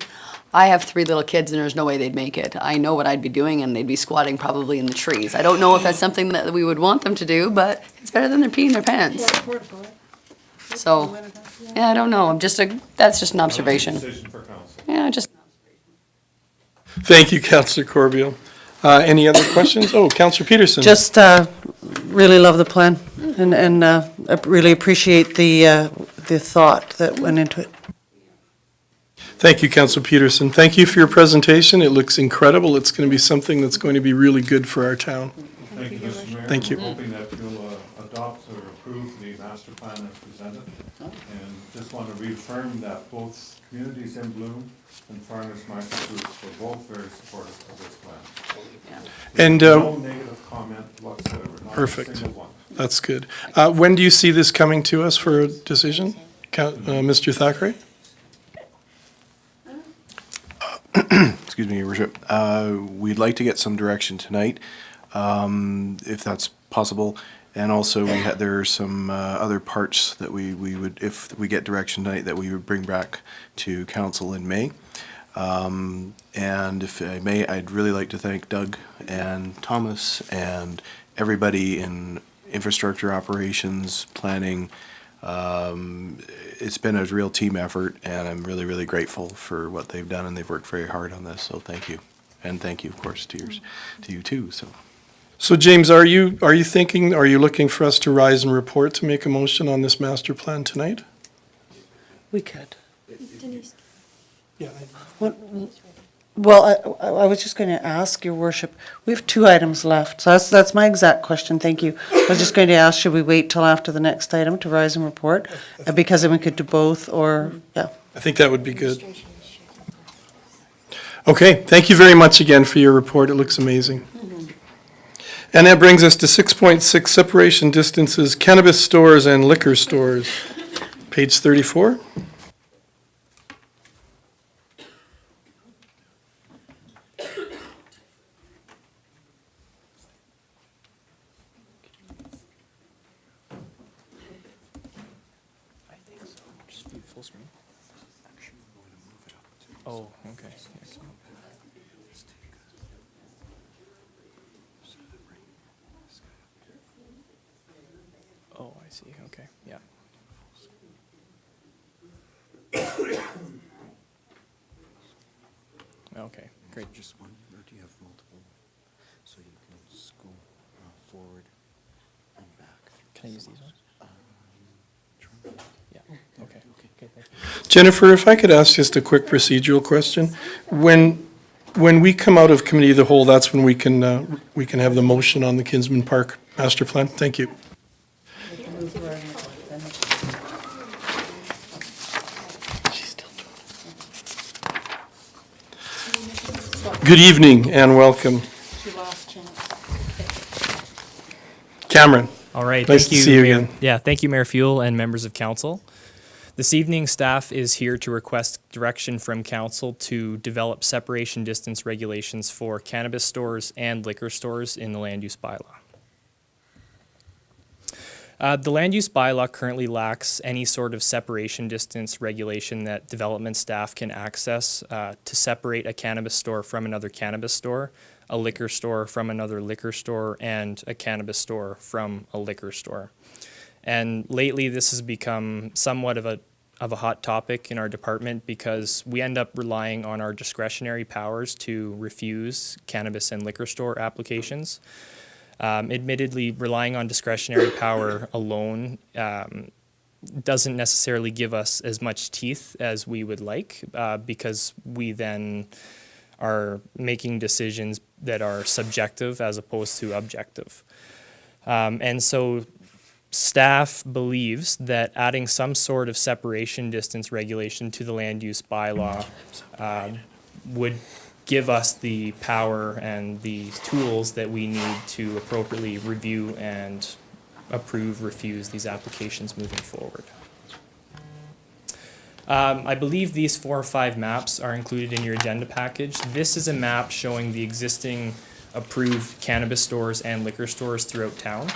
[SPEAKER 7] I have 3 little kids and there's no way they'd make it. I know what I'd be doing and they'd be squatting probably in the trees. I don't know if that's something that we would want them to do, but it's better than they're peeing their pants. So, yeah, I don't know. That's just an observation.
[SPEAKER 13] Decision for council.
[SPEAKER 7] Yeah, just.
[SPEAKER 1] Thank you, Councillor Corbeil. Any other questions? Oh, Councillor Peterson.
[SPEAKER 3] Just really love the plan and I really appreciate the thought that went into it.
[SPEAKER 1] Thank you, Councillor Peterson. Thank you for your presentation. It looks incredible. It's going to be something that's going to be really good for our town.
[SPEAKER 13] Thank you, Mr. Mayor.
[SPEAKER 1] Thank you.
[SPEAKER 13] I'm hoping that you'll adopt or approve the master plan as presented. And just want to reaffirm that both Communities in Bloom and Farmers Market groups were both very supportive of this plan.
[SPEAKER 1] And
[SPEAKER 13] No negative comment whatsoever, not a
[SPEAKER 1] perfect.
[SPEAKER 13] single one.
[SPEAKER 1] That's good. When do you see this coming to us for a decision? Mr. Thackeray?
[SPEAKER 17] Excuse me, Your Worship. We'd like to get some direction tonight, if that's possible. And also, there are some other parts that we would, if we get direction tonight, that we would bring back to council in May. And if I may, I'd really like to thank Doug and Thomas and everybody in infrastructure operations, planning. It's been a real team effort, and I'm really, really grateful for what they've done, and they've worked very hard on this, so thank you. And thank you, of course, to you too, so.
[SPEAKER 1] So James, are you looking for us to rise and report to make a motion on this master plan tonight?
[SPEAKER 3] We could.
[SPEAKER 1] Yeah.
[SPEAKER 3] Well, I was just going to ask, Your Worship, we have 2 items left, so that's my exact question, thank you. I was just going to ask, should we wait till after the next item to rise and report? Because then we could do both, or, yeah.
[SPEAKER 1] I think that would be good. Okay, thank you very much again for your report. It looks amazing. And that brings us to 6.6, separation distances, cannabis stores and liquor stores. Page 34.
[SPEAKER 19] Oh, okay. Oh, I see. Okay, yeah. Okay, great.
[SPEAKER 17] Just one, or do you have multiple, so you can go forward and back?
[SPEAKER 19] Can I use these ones? Yeah, okay. Okay, thank you.
[SPEAKER 1] Jennifer, if I could ask just a quick procedural question. When we come out of committee of the whole, that's when we can have the motion on the Kinsman Park master plan? Thank you. Good evening and welcome. Cameron.
[SPEAKER 19] All right.
[SPEAKER 1] Nice
[SPEAKER 19] Thank
[SPEAKER 1] to
[SPEAKER 19] you,
[SPEAKER 1] see you
[SPEAKER 19] Mayor.
[SPEAKER 1] again.
[SPEAKER 19] Yeah, thank you, Mayor Fuel and members of council. This evening, staff is here to request direction from council to develop separation distance regulations for cannabis stores and liquor stores in the land use bylaw. The land use bylaw currently lacks any sort of separation distance regulation that development staff can access to separate a cannabis store from another cannabis store, a liquor store from another liquor store, and a cannabis store from a liquor store. And lately, this has become somewhat of a hot topic in our department because we end up relying on our discretionary powers to refuse cannabis and liquor store applications. Admittedly, relying on discretionary power alone doesn't necessarily give us as much teeth as we would like because we then are making decisions that are subjective as opposed to objective. And so staff believes that adding some sort of separation distance regulation to the land use bylaw would give us the power and the tools that we need to appropriately review and approve, refuse these applications moving forward. I believe these 4 or 5 maps are included in your agenda package. This is a map showing the existing approved cannabis stores and liquor stores throughout town.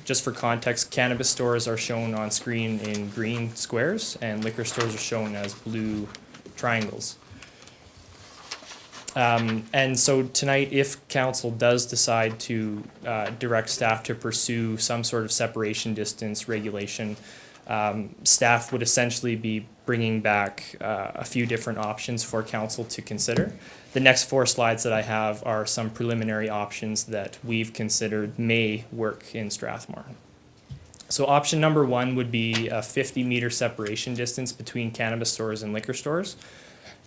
[SPEAKER 19] Just for context, cannabis stores are shown on screen in green squares and liquor stores are shown as blue triangles. And so tonight, if council does decide to direct staff to pursue some sort of separation distance regulation, staff would essentially be bringing back a few different options for council to consider. The next 4 slides that I have are some preliminary options that we've considered may work in Strathmore. So option number 1 would be a 50-meter separation distance between cannabis stores and liquor stores.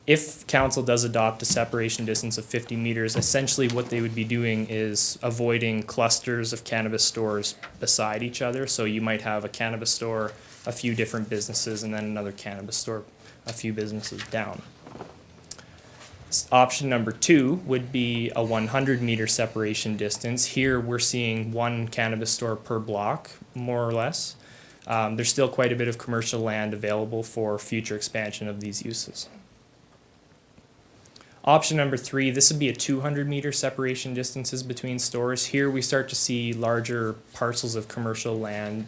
[SPEAKER 19] If council does adopt a separation distance of 50 meters, essentially what they would be doing is avoiding clusters of cannabis stores beside each other. So you might have a cannabis store, a few different businesses, and then another cannabis store, a few businesses down. Option number 2 would be a 100-meter separation distance. Here we're seeing 1 cannabis store per block, more or less. There's still quite a bit of commercial land available for future expansion of these uses. Option number 3, this would be a 200-meter separation distances between stores. Here we start to see larger parcels of commercial land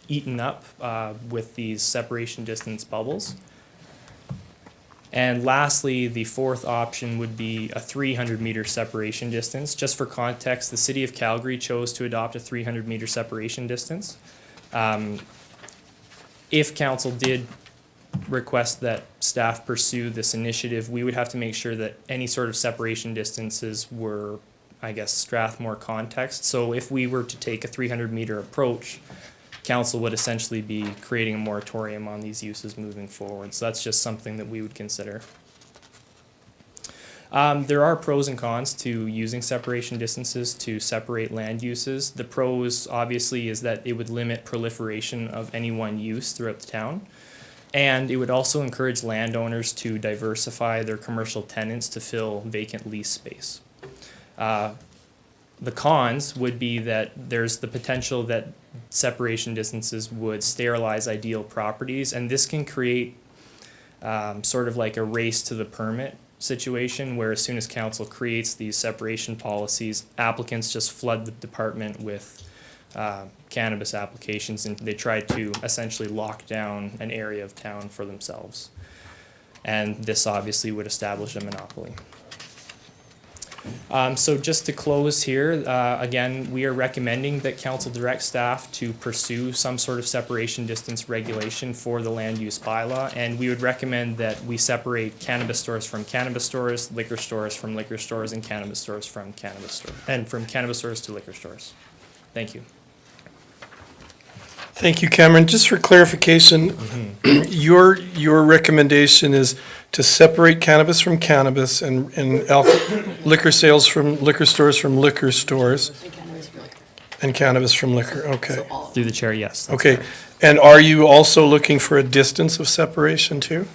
[SPEAKER 19] eaten up with these separation distance bubbles. And lastly, the 4th option would be a 300-meter separation distance. Just for context, the City of Calgary chose to adopt a 300-meter separation distance. If council did request that staff pursue this initiative, we would have to make sure that any sort of separation distances were, I guess, Strathmore context. So if we were to take a 300-meter approach, council would essentially be creating a moratorium on these uses moving forward. So that's just something that we would consider. There are pros and cons to using separation distances to separate land uses. The pros, obviously, is that it would limit proliferation of any one use throughout the town. And it would also encourage landowners to diversify their commercial tenants to fill vacant lease space. The cons would be that there's the potential that separation distances would sterilize ideal properties, and this can create sort of like a race to the permit situation where as soon as council creates these separation policies, applicants just flood the department with cannabis applications, and they try to essentially lock down an area of town for themselves. And this obviously would establish a monopoly. So just to close here, again, we are recommending that council direct staff to pursue some sort of separation distance regulation for the land use bylaw, and we would recommend that we separate cannabis stores from cannabis stores, liquor stores from liquor stores, and cannabis stores from cannabis stores, and from cannabis stores to liquor stores. Thank you.
[SPEAKER 1] Thank you, Cameron. Just for clarification, your recommendation is to separate cannabis from cannabis and liquor sales from liquor stores from liquor stores and cannabis from liquor, okay.
[SPEAKER 19] Through the chair, yes.
[SPEAKER 1] Okay, and are you also looking for a distance of separation too?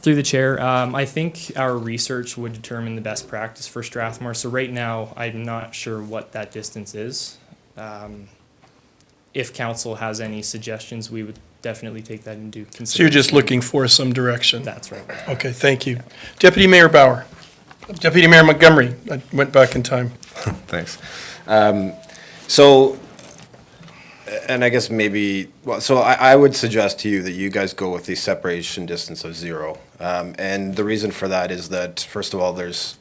[SPEAKER 19] Through the chair, I think our research would determine the best practice for Strathmore. So right now, I'm not sure what that distance is. If council has any suggestions, we would definitely take that into consideration.
[SPEAKER 1] So you're just looking for some direction?
[SPEAKER 19] That's right.
[SPEAKER 1] Okay, thank you. Deputy Mayor Bauer. Deputy Mayor Montgomery, I went back in time.
[SPEAKER 4] Thanks. So, and I guess maybe, well, so I would suggest to you that you guys go with the separation distance of 0. And the reason for that is that, first of all, there's,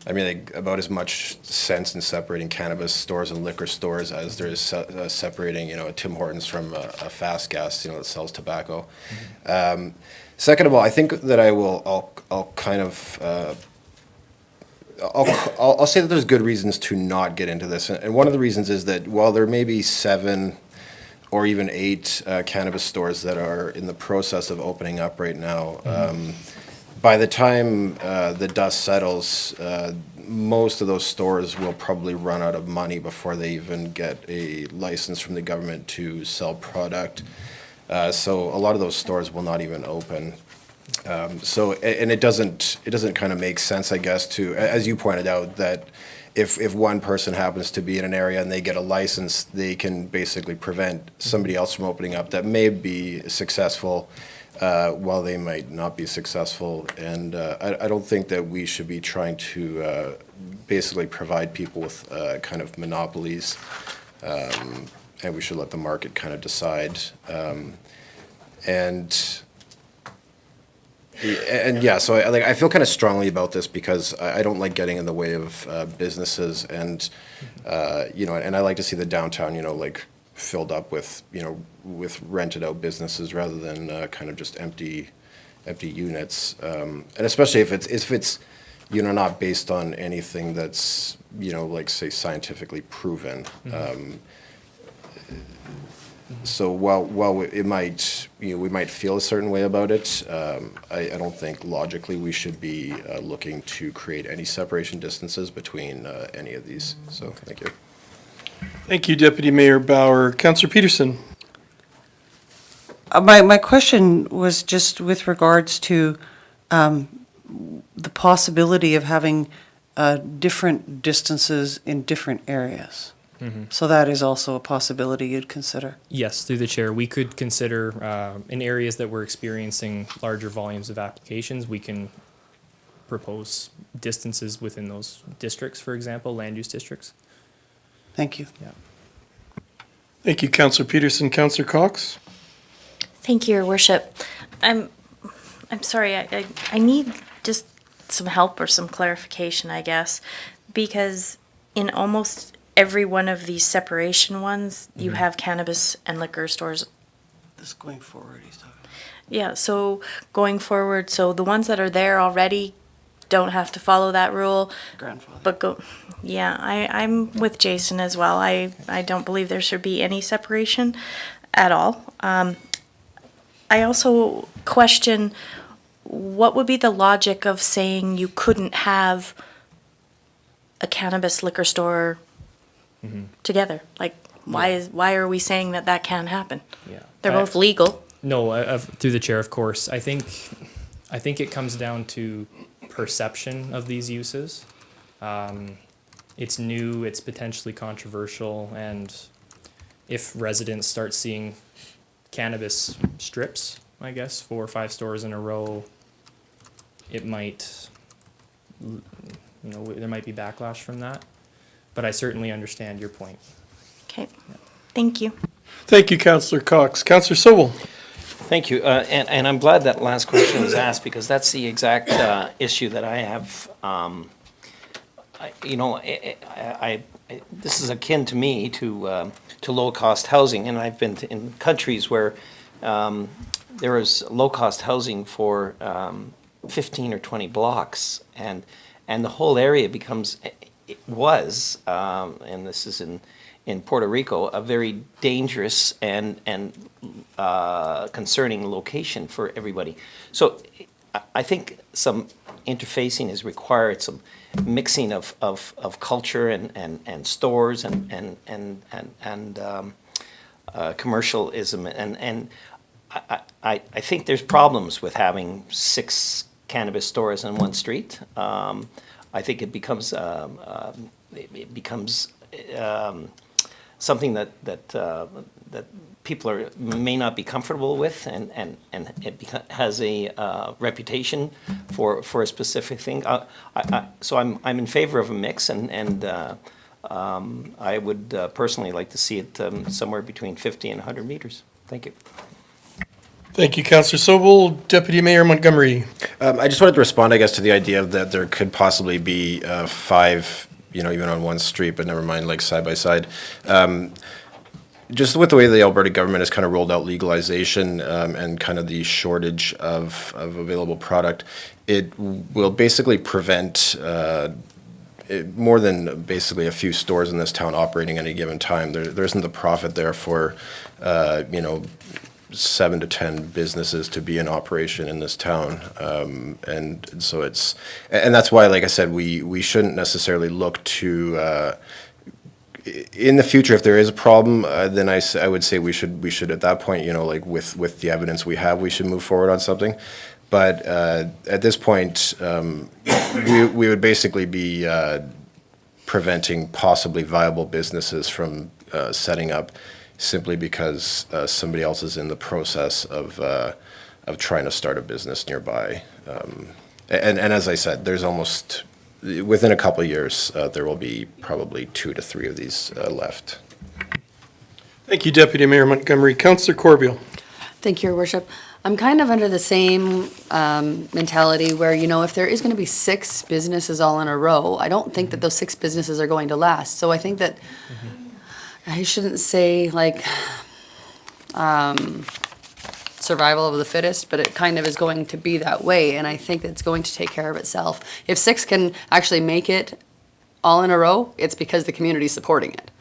[SPEAKER 4] I mean, like, about as much sense in separating cannabis stores and liquor stores as there is separating, a Tim Hortons from a fast gas, that sells tobacco. Second of all, I think that I'll kind of, I'll say that there's good reasons to not get into this. And one of the reasons is that while there may be 7 or even 8 cannabis stores that are in the process of opening up right now, by the time the dust settles, most of those stores will probably run out of money before they even get a license from the government to sell product. So a lot of those stores will not even open. So, and it doesn't kind of make sense, I guess, to, as you pointed out, that if one person happens to be in an area and they get a license, they can basically prevent somebody else from opening up that may be successful, while they might not be successful. And I don't think that we should be trying to basically provide people with kind of monopolies, and we should let the market kind of decide. And yeah, so I feel kind of strongly about this because I don't like getting in the way of businesses, and and I like to see the downtown, like filled up with with rented out businesses rather than kind of just empty units, and especially if it's not based on anything that's like say scientifically proven. So while it might, we might feel a certain way about it, I don't think logically we should be looking to create any separation distances between any of these. So thank you.
[SPEAKER 1] Thank you, Deputy Mayor Bauer. Councillor Peterson.
[SPEAKER 3] My question was just with regards to the possibility of having different distances in different areas. So that is also a possibility you'd consider?
[SPEAKER 19] Yes, through the chair, we could consider in areas that we're experiencing larger volumes of applications, we can propose distances within those districts, for example, land use districts.
[SPEAKER 3] Thank you.
[SPEAKER 19] Yeah.
[SPEAKER 1] Thank you, Councillor Peterson. Councillor Cox.
[SPEAKER 6] Thank you, Your Worship. I'm sorry, I need just some help or some clarification, I guess, because in almost every one of these separation ones, you have cannabis and liquor stores.
[SPEAKER 3] This going forward, he's talking.
[SPEAKER 6] Yeah, so going forward, so the ones that are there already don't have to follow that rule.
[SPEAKER 3] Grandfather.
[SPEAKER 6] But I'm with Jason as well. I don't believe there should be any separation at all. I also question what would be the logic of saying you couldn't have a cannabis liquor store together? Like, why are we saying that can't happen?
[SPEAKER 19] Yeah,
[SPEAKER 6] They're both legal.
[SPEAKER 19] No, through the chair, of course. I think it comes down to perception of these uses. It's new, it's potentially controversial, and if residents start seeing cannabis strips, I guess, 4 or 5 stores in a row, it might, there might be backlash from that. But I certainly understand your point.
[SPEAKER 6] Okay, thank you.
[SPEAKER 1] Thank you, Councillor Cox. Councillor Sobel.
[SPEAKER 9] Thank you, and I'm glad that last question was asked because that's the exact issue that I have. This is akin to me to low-cost housing, and I've been in countries where there is low-cost housing for 15 or 20 blocks, and the whole area becomes, and this is in Puerto Rico, a very dangerous and concerning location for everybody. So I think some interfacing is required, some mixing of culture and stores and commercialism, and I think there's problems with having 6 cannabis stores on one street. I think it becomes something that people may not be comfortable with, and it has a reputation for a specific thing. So I'm in favor of a mix, and I would personally like to see it somewhere between 50 and 100 meters. Thank you.
[SPEAKER 1] Thank you, Councillor Sobel. Deputy Mayor Montgomery.
[SPEAKER 4] I just wanted to respond, I guess, to the idea that there could possibly be 5, even on one street, but never mind, like side by side. Just with the way the Alberta government has kind of rolled out legalization and kind of the shortage of available product, it will basically prevent more than basically a few stores in this town operating at any given time. There isn't the profit there for, 7 to 10 businesses to be in operation in this town. And so and that's why, like I said, we shouldn't necessarily look to, in the future, if there is a problem, then I would say we should at that point, like with the evidence we have, we should move forward on something. But at this point, we would basically be preventing possibly viable businesses from setting up simply because somebody else is in the process of trying to start a business nearby. And as I said, there's almost, within a couple of years, there will be probably 2 to 3 of these left.
[SPEAKER 1] Thank you, Deputy Mayor Montgomery. Councillor Corbeil.
[SPEAKER 7] Thank you, Your Worship. I'm kind of under the same mentality where, you know, if there is going to be 6 businesses all in a row, I don't think that those 6 businesses are going to last. So I think that I shouldn't say like survival of the fittest, but it kind of is going to be that way. And I think it's going to take care of itself. If 6 can actually make it all in a row, it's because the community's supporting it.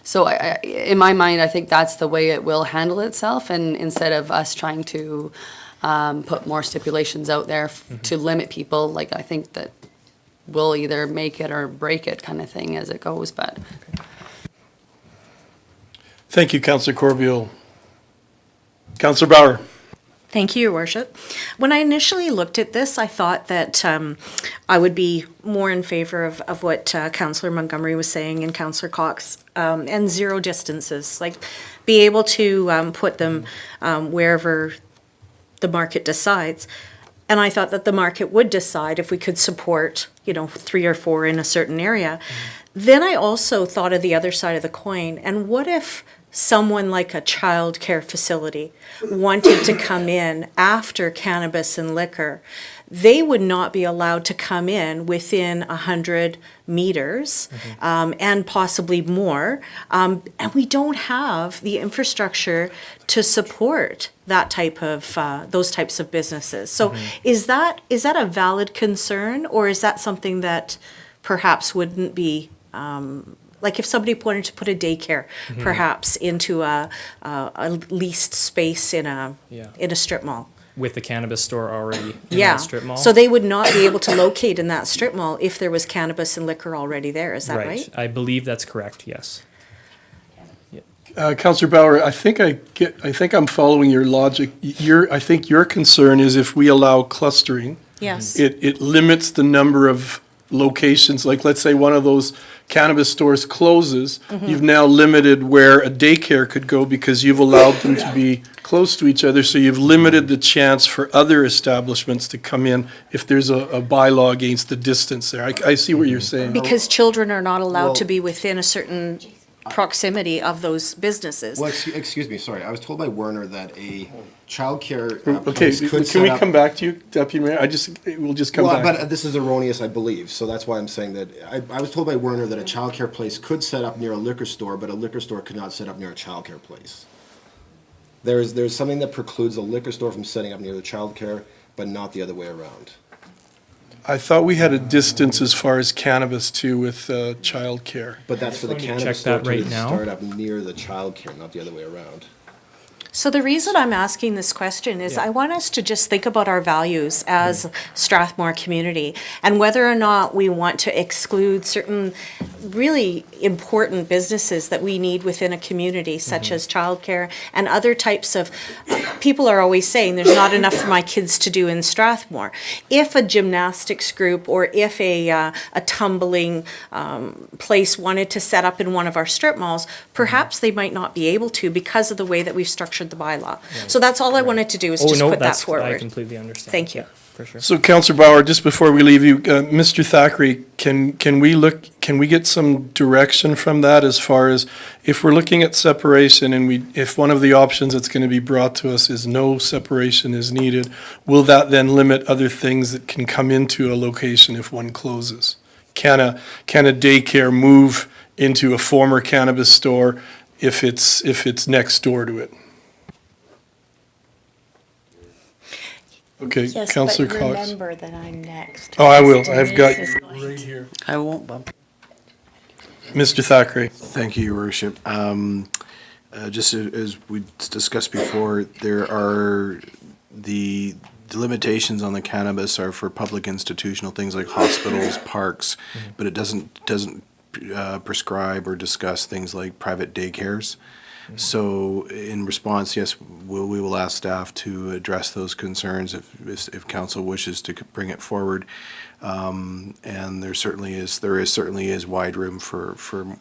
[SPEAKER 7] So in my mind, I think that's the way it will handle itself, and instead of us trying to put more stipulations out there to limit people, like I think that we'll either make it or break it kind of thing as it goes, but.
[SPEAKER 1] Thank you, Councillor Corbeil. Councillor Bauer.
[SPEAKER 5] Thank you, Your Worship. When I initially looked at this, I thought that I would be more in favor of what Councillor Montgomery was saying and Councillor Cox, and 0 distances, like be able to put them wherever the market decides. And I thought that the market would decide if we could support, 3 or 4 in a certain area. Then I also thought of the other side of the coin, and what if someone like a child care facility wanted to come in after cannabis and liquor? They would not be allowed to come in within 100 meters and possibly more. And we don't have the infrastructure to support that type of those types of businesses. So is that a valid concern, or is that something that perhaps wouldn't be like if somebody wanted to put a daycare, perhaps into a leased space in a strip mall?
[SPEAKER 19] With the cannabis store already in
[SPEAKER 5] Yeah,
[SPEAKER 19] that strip mall?
[SPEAKER 5] so they would not be able to locate in that strip mall if there was cannabis and liquor already there, is that right?
[SPEAKER 19] I believe that's correct, yes.
[SPEAKER 1] Councillor Bauer, I think I'm following your logic. I think your concern is if we allow clustering,
[SPEAKER 5] Yes.
[SPEAKER 1] it limits the number of locations. Like, let's say one of those cannabis stores closes, you've now limited where a daycare could go because you've allowed them to be close to each other, so you've limited the chance for other establishments to come in if there's a bylaw against the distance there. I see what you're saying.
[SPEAKER 5] Because children are not allowed to be within a certain proximity of those businesses.
[SPEAKER 4] Well, excuse me, sorry. I was told by Werner that a childcare
[SPEAKER 1] Okay,
[SPEAKER 4] place could
[SPEAKER 1] can
[SPEAKER 4] set
[SPEAKER 1] we
[SPEAKER 4] up.
[SPEAKER 1] come back to you, Deputy Mayor? We'll just come
[SPEAKER 4] Well,
[SPEAKER 1] back.
[SPEAKER 4] but this is erroneous, I believe, so that's why I'm saying that. I was told by Werner that a childcare place could set up near a liquor store, but a liquor store could not set up near a childcare place. There's something that precludes a liquor store from setting up near the childcare, but not the other way around.
[SPEAKER 1] I thought we had a distance as far as cannabis too with childcare.
[SPEAKER 4] But that's for the
[SPEAKER 19] Check
[SPEAKER 4] cannabis store
[SPEAKER 19] that right
[SPEAKER 4] to
[SPEAKER 19] now.
[SPEAKER 4] start up near the childcare, not the other way around.
[SPEAKER 5] So the reason I'm asking this question is I want us to just think about our values as Strathmore community and whether or not we want to exclude certain really important businesses that we need within a community, such as childcare and other types of, people are always saying there's not enough for my kids to do in Strathmore. If a gymnastics group or if a tumbling place wanted to set up in one of our strip malls, perhaps they might not be able to because of the way that we've structured the bylaw. So that's all I wanted to do is just put that forward.
[SPEAKER 19] I completely understand.
[SPEAKER 5] Thank you.
[SPEAKER 19] For sure.
[SPEAKER 1] So, Councillor Bauer, just before we leave you, Mr. Thackeray, can we get some direction from that as far as if we're looking at separation and if one of the options that's going to be brought to us is no separation is needed, will that then limit other things that can come into a location if one closes? Can a daycare move into a former cannabis store if it's next door to it? Okay,
[SPEAKER 6] Yes,
[SPEAKER 1] Councillor
[SPEAKER 6] but
[SPEAKER 1] Cox.
[SPEAKER 6] remember that I'm next.
[SPEAKER 1] Oh, I will. I've got
[SPEAKER 6] Denise is
[SPEAKER 1] you
[SPEAKER 6] going
[SPEAKER 1] right here.
[SPEAKER 3] I won't bump.
[SPEAKER 1] Mr. Thackeray.
[SPEAKER 17] Thank you, Your Worship. Just as we discussed before, there are the limitations on the cannabis are for public institutional things like hospitals, parks, but it doesn't prescribe or discuss things like private daycares. So in response, yes, we will ask staff to address those concerns if council wishes to bring it forward. And there certainly is wide room for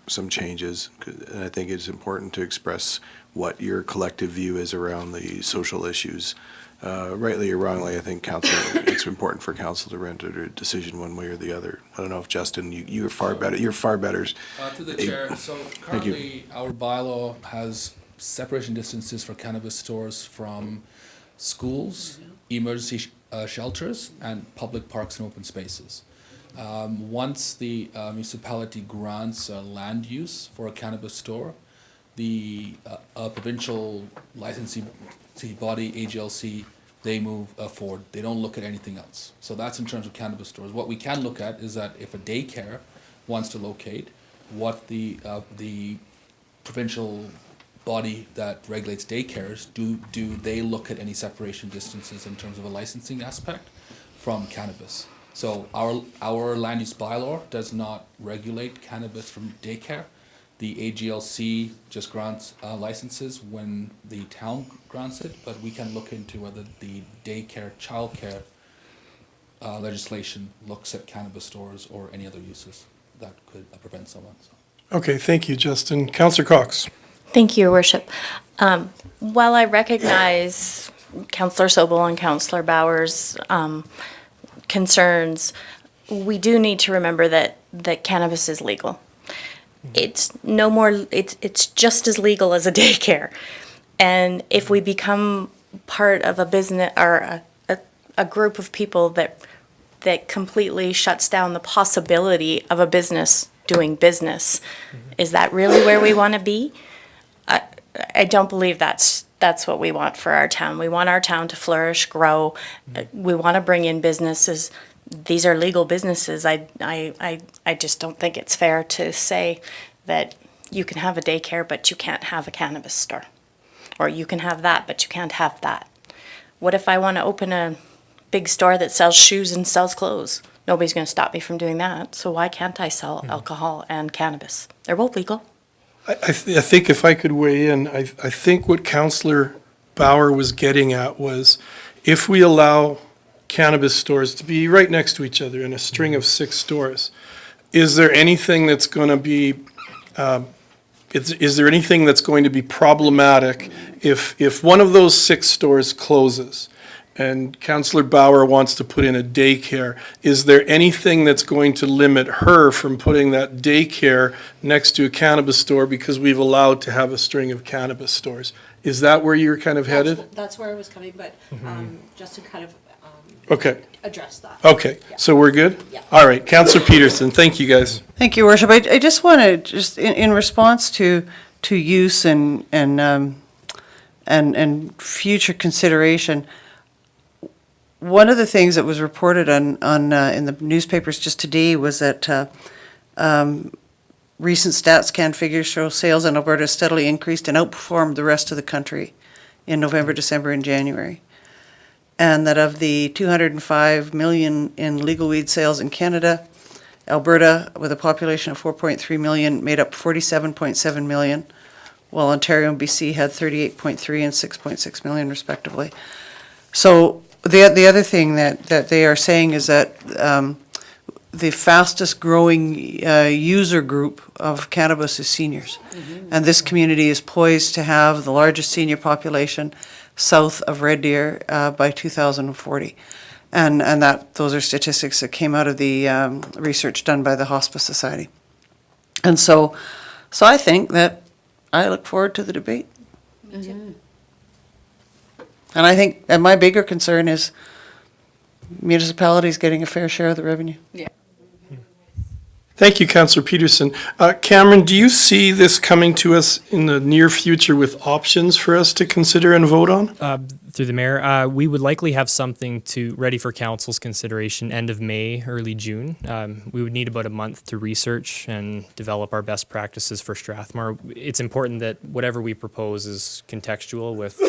[SPEAKER 17] some changes. And I think it's important to express what your collective view is around the social issues. Rightly or wrongly, I think it's important for council to render a decision one way or the other. I don't know if Justin, you're far better.
[SPEAKER 20] To the chair, so currently our bylaw has separation distances for cannabis stores from schools, emergency shelters, and public parks and open spaces. Once the municipality grants land use for a cannabis store, the provincial licensing body, AGLC, they move forward. They don't look at anything else. So that's in terms of cannabis stores. What we can look at is that if a daycare wants to locate, what the provincial body that regulates daycares, do they look at any separation distances in terms of a licensing aspect from cannabis? So our land use bylaw does not regulate cannabis from daycare. The AGLC just grants licenses when the town grants it, but we can look into whether the daycare, childcare legislation looks at cannabis stores or any other uses that could prevent someone. So.
[SPEAKER 1] Okay, thank you, Justin. Councillor Cox.
[SPEAKER 6] Thank you, Your Worship. While I recognize Councillor Sobel and Councillor Bauer's concerns, we do need to remember that cannabis is legal. It's no more, it's just as legal as a daycare. And if we become part of a business or a group of people that completely shuts down the possibility of a business doing business, is that really where we want to be? I don't believe that's what we want for our town. We want our town to flourish, grow. We want to bring in businesses. These are legal businesses. I just don't think it's fair to say that you can have a daycare, but you can't have a cannabis store. Or you can have that, but you can't have that. What if I want to open a big store that sells shoes and sells clothes? Nobody's going to stop me from doing that. So why can't I sell alcohol and cannabis? They're both legal.
[SPEAKER 1] I think if I could weigh in, I think what Councillor Bauer was getting at was if we allow cannabis stores to be right next to each other in a string of 6 stores, is there anything that's going to be is there anything that's going to be problematic if one of those 6 stores closes and Councillor Bauer wants to put in a daycare? Is there anything that's going to limit her from putting that daycare next to a cannabis store because we've allowed to have a string of cannabis stores? Is that where you're kind of headed?
[SPEAKER 5] That's where I was coming, but just to kind of
[SPEAKER 1] Okay.
[SPEAKER 5] address that.
[SPEAKER 1] Okay, so we're good?
[SPEAKER 5] Yeah.
[SPEAKER 1] All right, Councillor Peterson, thank you, guys.
[SPEAKER 3] Thank you, Worship. I just want to, in response to use and future consideration, one of the things that was reported on in the newspapers just today was that recent StatsCan figures show sales in Alberta steadily increased and outperformed the rest of the country in November, December, and January. And that of the 205 million in legal weed sales in Canada, Alberta, with a population of 4.3 million, made up 47.7 million, while Ontario and BC had 38.3 and 6.6 million respectively. So the other thing that they are saying is that the fastest growing user group of cannabis is seniors. And this community is poised to have the largest senior population south of Red Deer by 2040. And those are statistics that came out of the research done by the Hospice Society. And so I think that I look forward to the debate. And I think, and my bigger concern is municipalities getting a fair share of the revenue.
[SPEAKER 7] Yeah.
[SPEAKER 1] Thank you, Councillor Peterson. Cameron, do you see this coming to us in the near future with options for us to consider and vote on?
[SPEAKER 19] Through the mayor, we would likely have something ready for council's consideration end of May, early June. We would need about a month to research and develop our best practices for Strathmore. It's important that whatever we propose is contextual with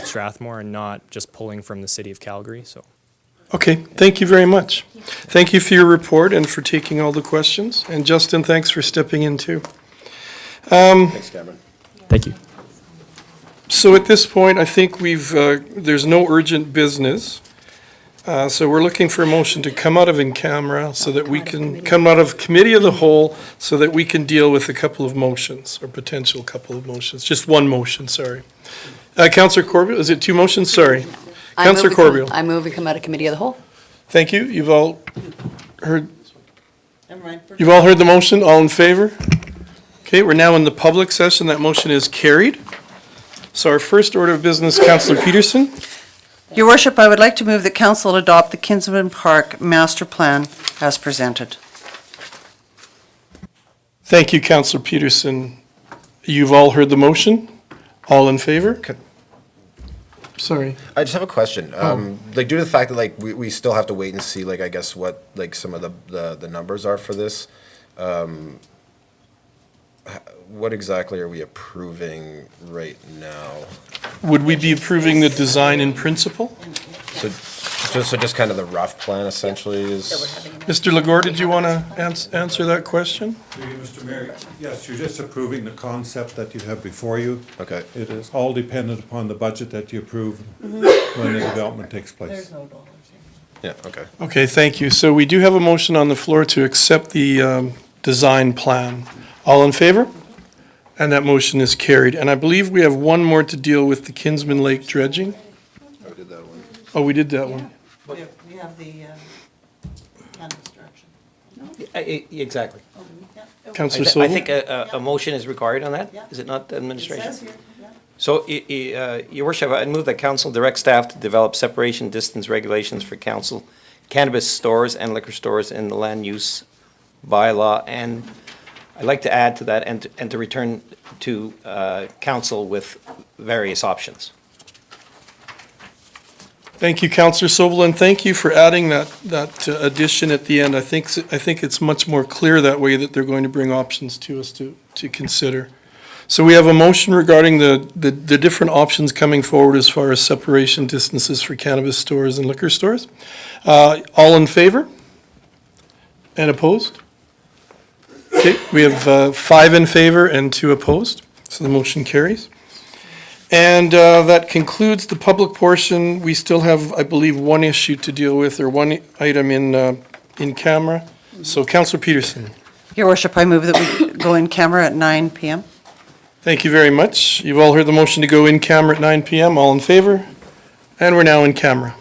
[SPEAKER 19] Strathmore and not just pulling from the city of Calgary. So.
[SPEAKER 1] Okay, thank you very much. Thank you for your report and for taking all the questions. And Justin, thanks for stepping in too.
[SPEAKER 4] Thanks, Cameron.
[SPEAKER 19] Thank you.
[SPEAKER 1] So at this point, I think there's no urgent business. So we're looking for a motion to come out of in camera so that we can, come out of committee of the whole, so that we can deal with a couple of motions, or potential couple of motions, just one motion, sorry. Councillor Corbeil, is it two motions? Sorry. Councillor Corbeil.
[SPEAKER 7] I move we come out of committee of the whole.
[SPEAKER 1] Thank you. You've all heard
[SPEAKER 3] Never mind.
[SPEAKER 1] You've all heard the motion, all in favor? Okay, we're now in the public session, that motion is carried. So our first order of business, Councillor Peterson.
[SPEAKER 3] Your worship, I would like to move that council adopt the Kinsman Park Master Plan as presented.
[SPEAKER 1] Thank you, Councillor Peterson. You've all heard the motion, all in favor? Sorry.
[SPEAKER 4] I just have a question. Like, due to the fact that, like, we still have to wait and see, like, I guess what, like, some of the numbers are for this, what exactly are we approving right now?
[SPEAKER 1] Would we be approving the design in principle?
[SPEAKER 4] So just kind of the rough plan essentially is?
[SPEAKER 1] Mr. Legore, did you want to answer that question?
[SPEAKER 13] Mr. Mayor, yes, you're just approving the concept that you have before you.
[SPEAKER 4] Okay.
[SPEAKER 13] It is all dependent upon the budget that you approve when the development takes place.
[SPEAKER 4] Yeah, okay.
[SPEAKER 1] Okay, thank you. So we do have a motion on the floor to accept the design plan. All in favor? And that motion is carried. And I believe we have one more to deal with the Kinsman Lake dredging.
[SPEAKER 4] I did that one.
[SPEAKER 1] Oh, we did that one.
[SPEAKER 3] We have the cannabis direction.
[SPEAKER 9] Exactly.
[SPEAKER 1] Councillor
[SPEAKER 9] I
[SPEAKER 1] Sobel?
[SPEAKER 9] think a motion is required on that, is it not, administration? So, Your Worship, I move that council direct staff to develop separation distance regulations for council cannabis stores and liquor stores in the land use bylaw, and I'd like to add to that and to return to council with various options.
[SPEAKER 1] Thank you, Councillor Sobel, and thank you for adding that addition at the end. I think it's much more clear that way that they're going to bring options to us to consider. So we have a motion regarding the different options coming forward as far as separation distances for cannabis stores and liquor stores. All in favor? And opposed? Okay, we have 5 in favor and 2 opposed, so the motion carries. And that concludes the public portion. We still have, I believe, one issue to deal with, or one item in camera. So Councillor Peterson.
[SPEAKER 3] Your worship, I move that we go in camera at 9 p.m.
[SPEAKER 1] Thank you very much. You've all heard the motion to go in camera at 9 p.m. All in favor? And we're now in camera.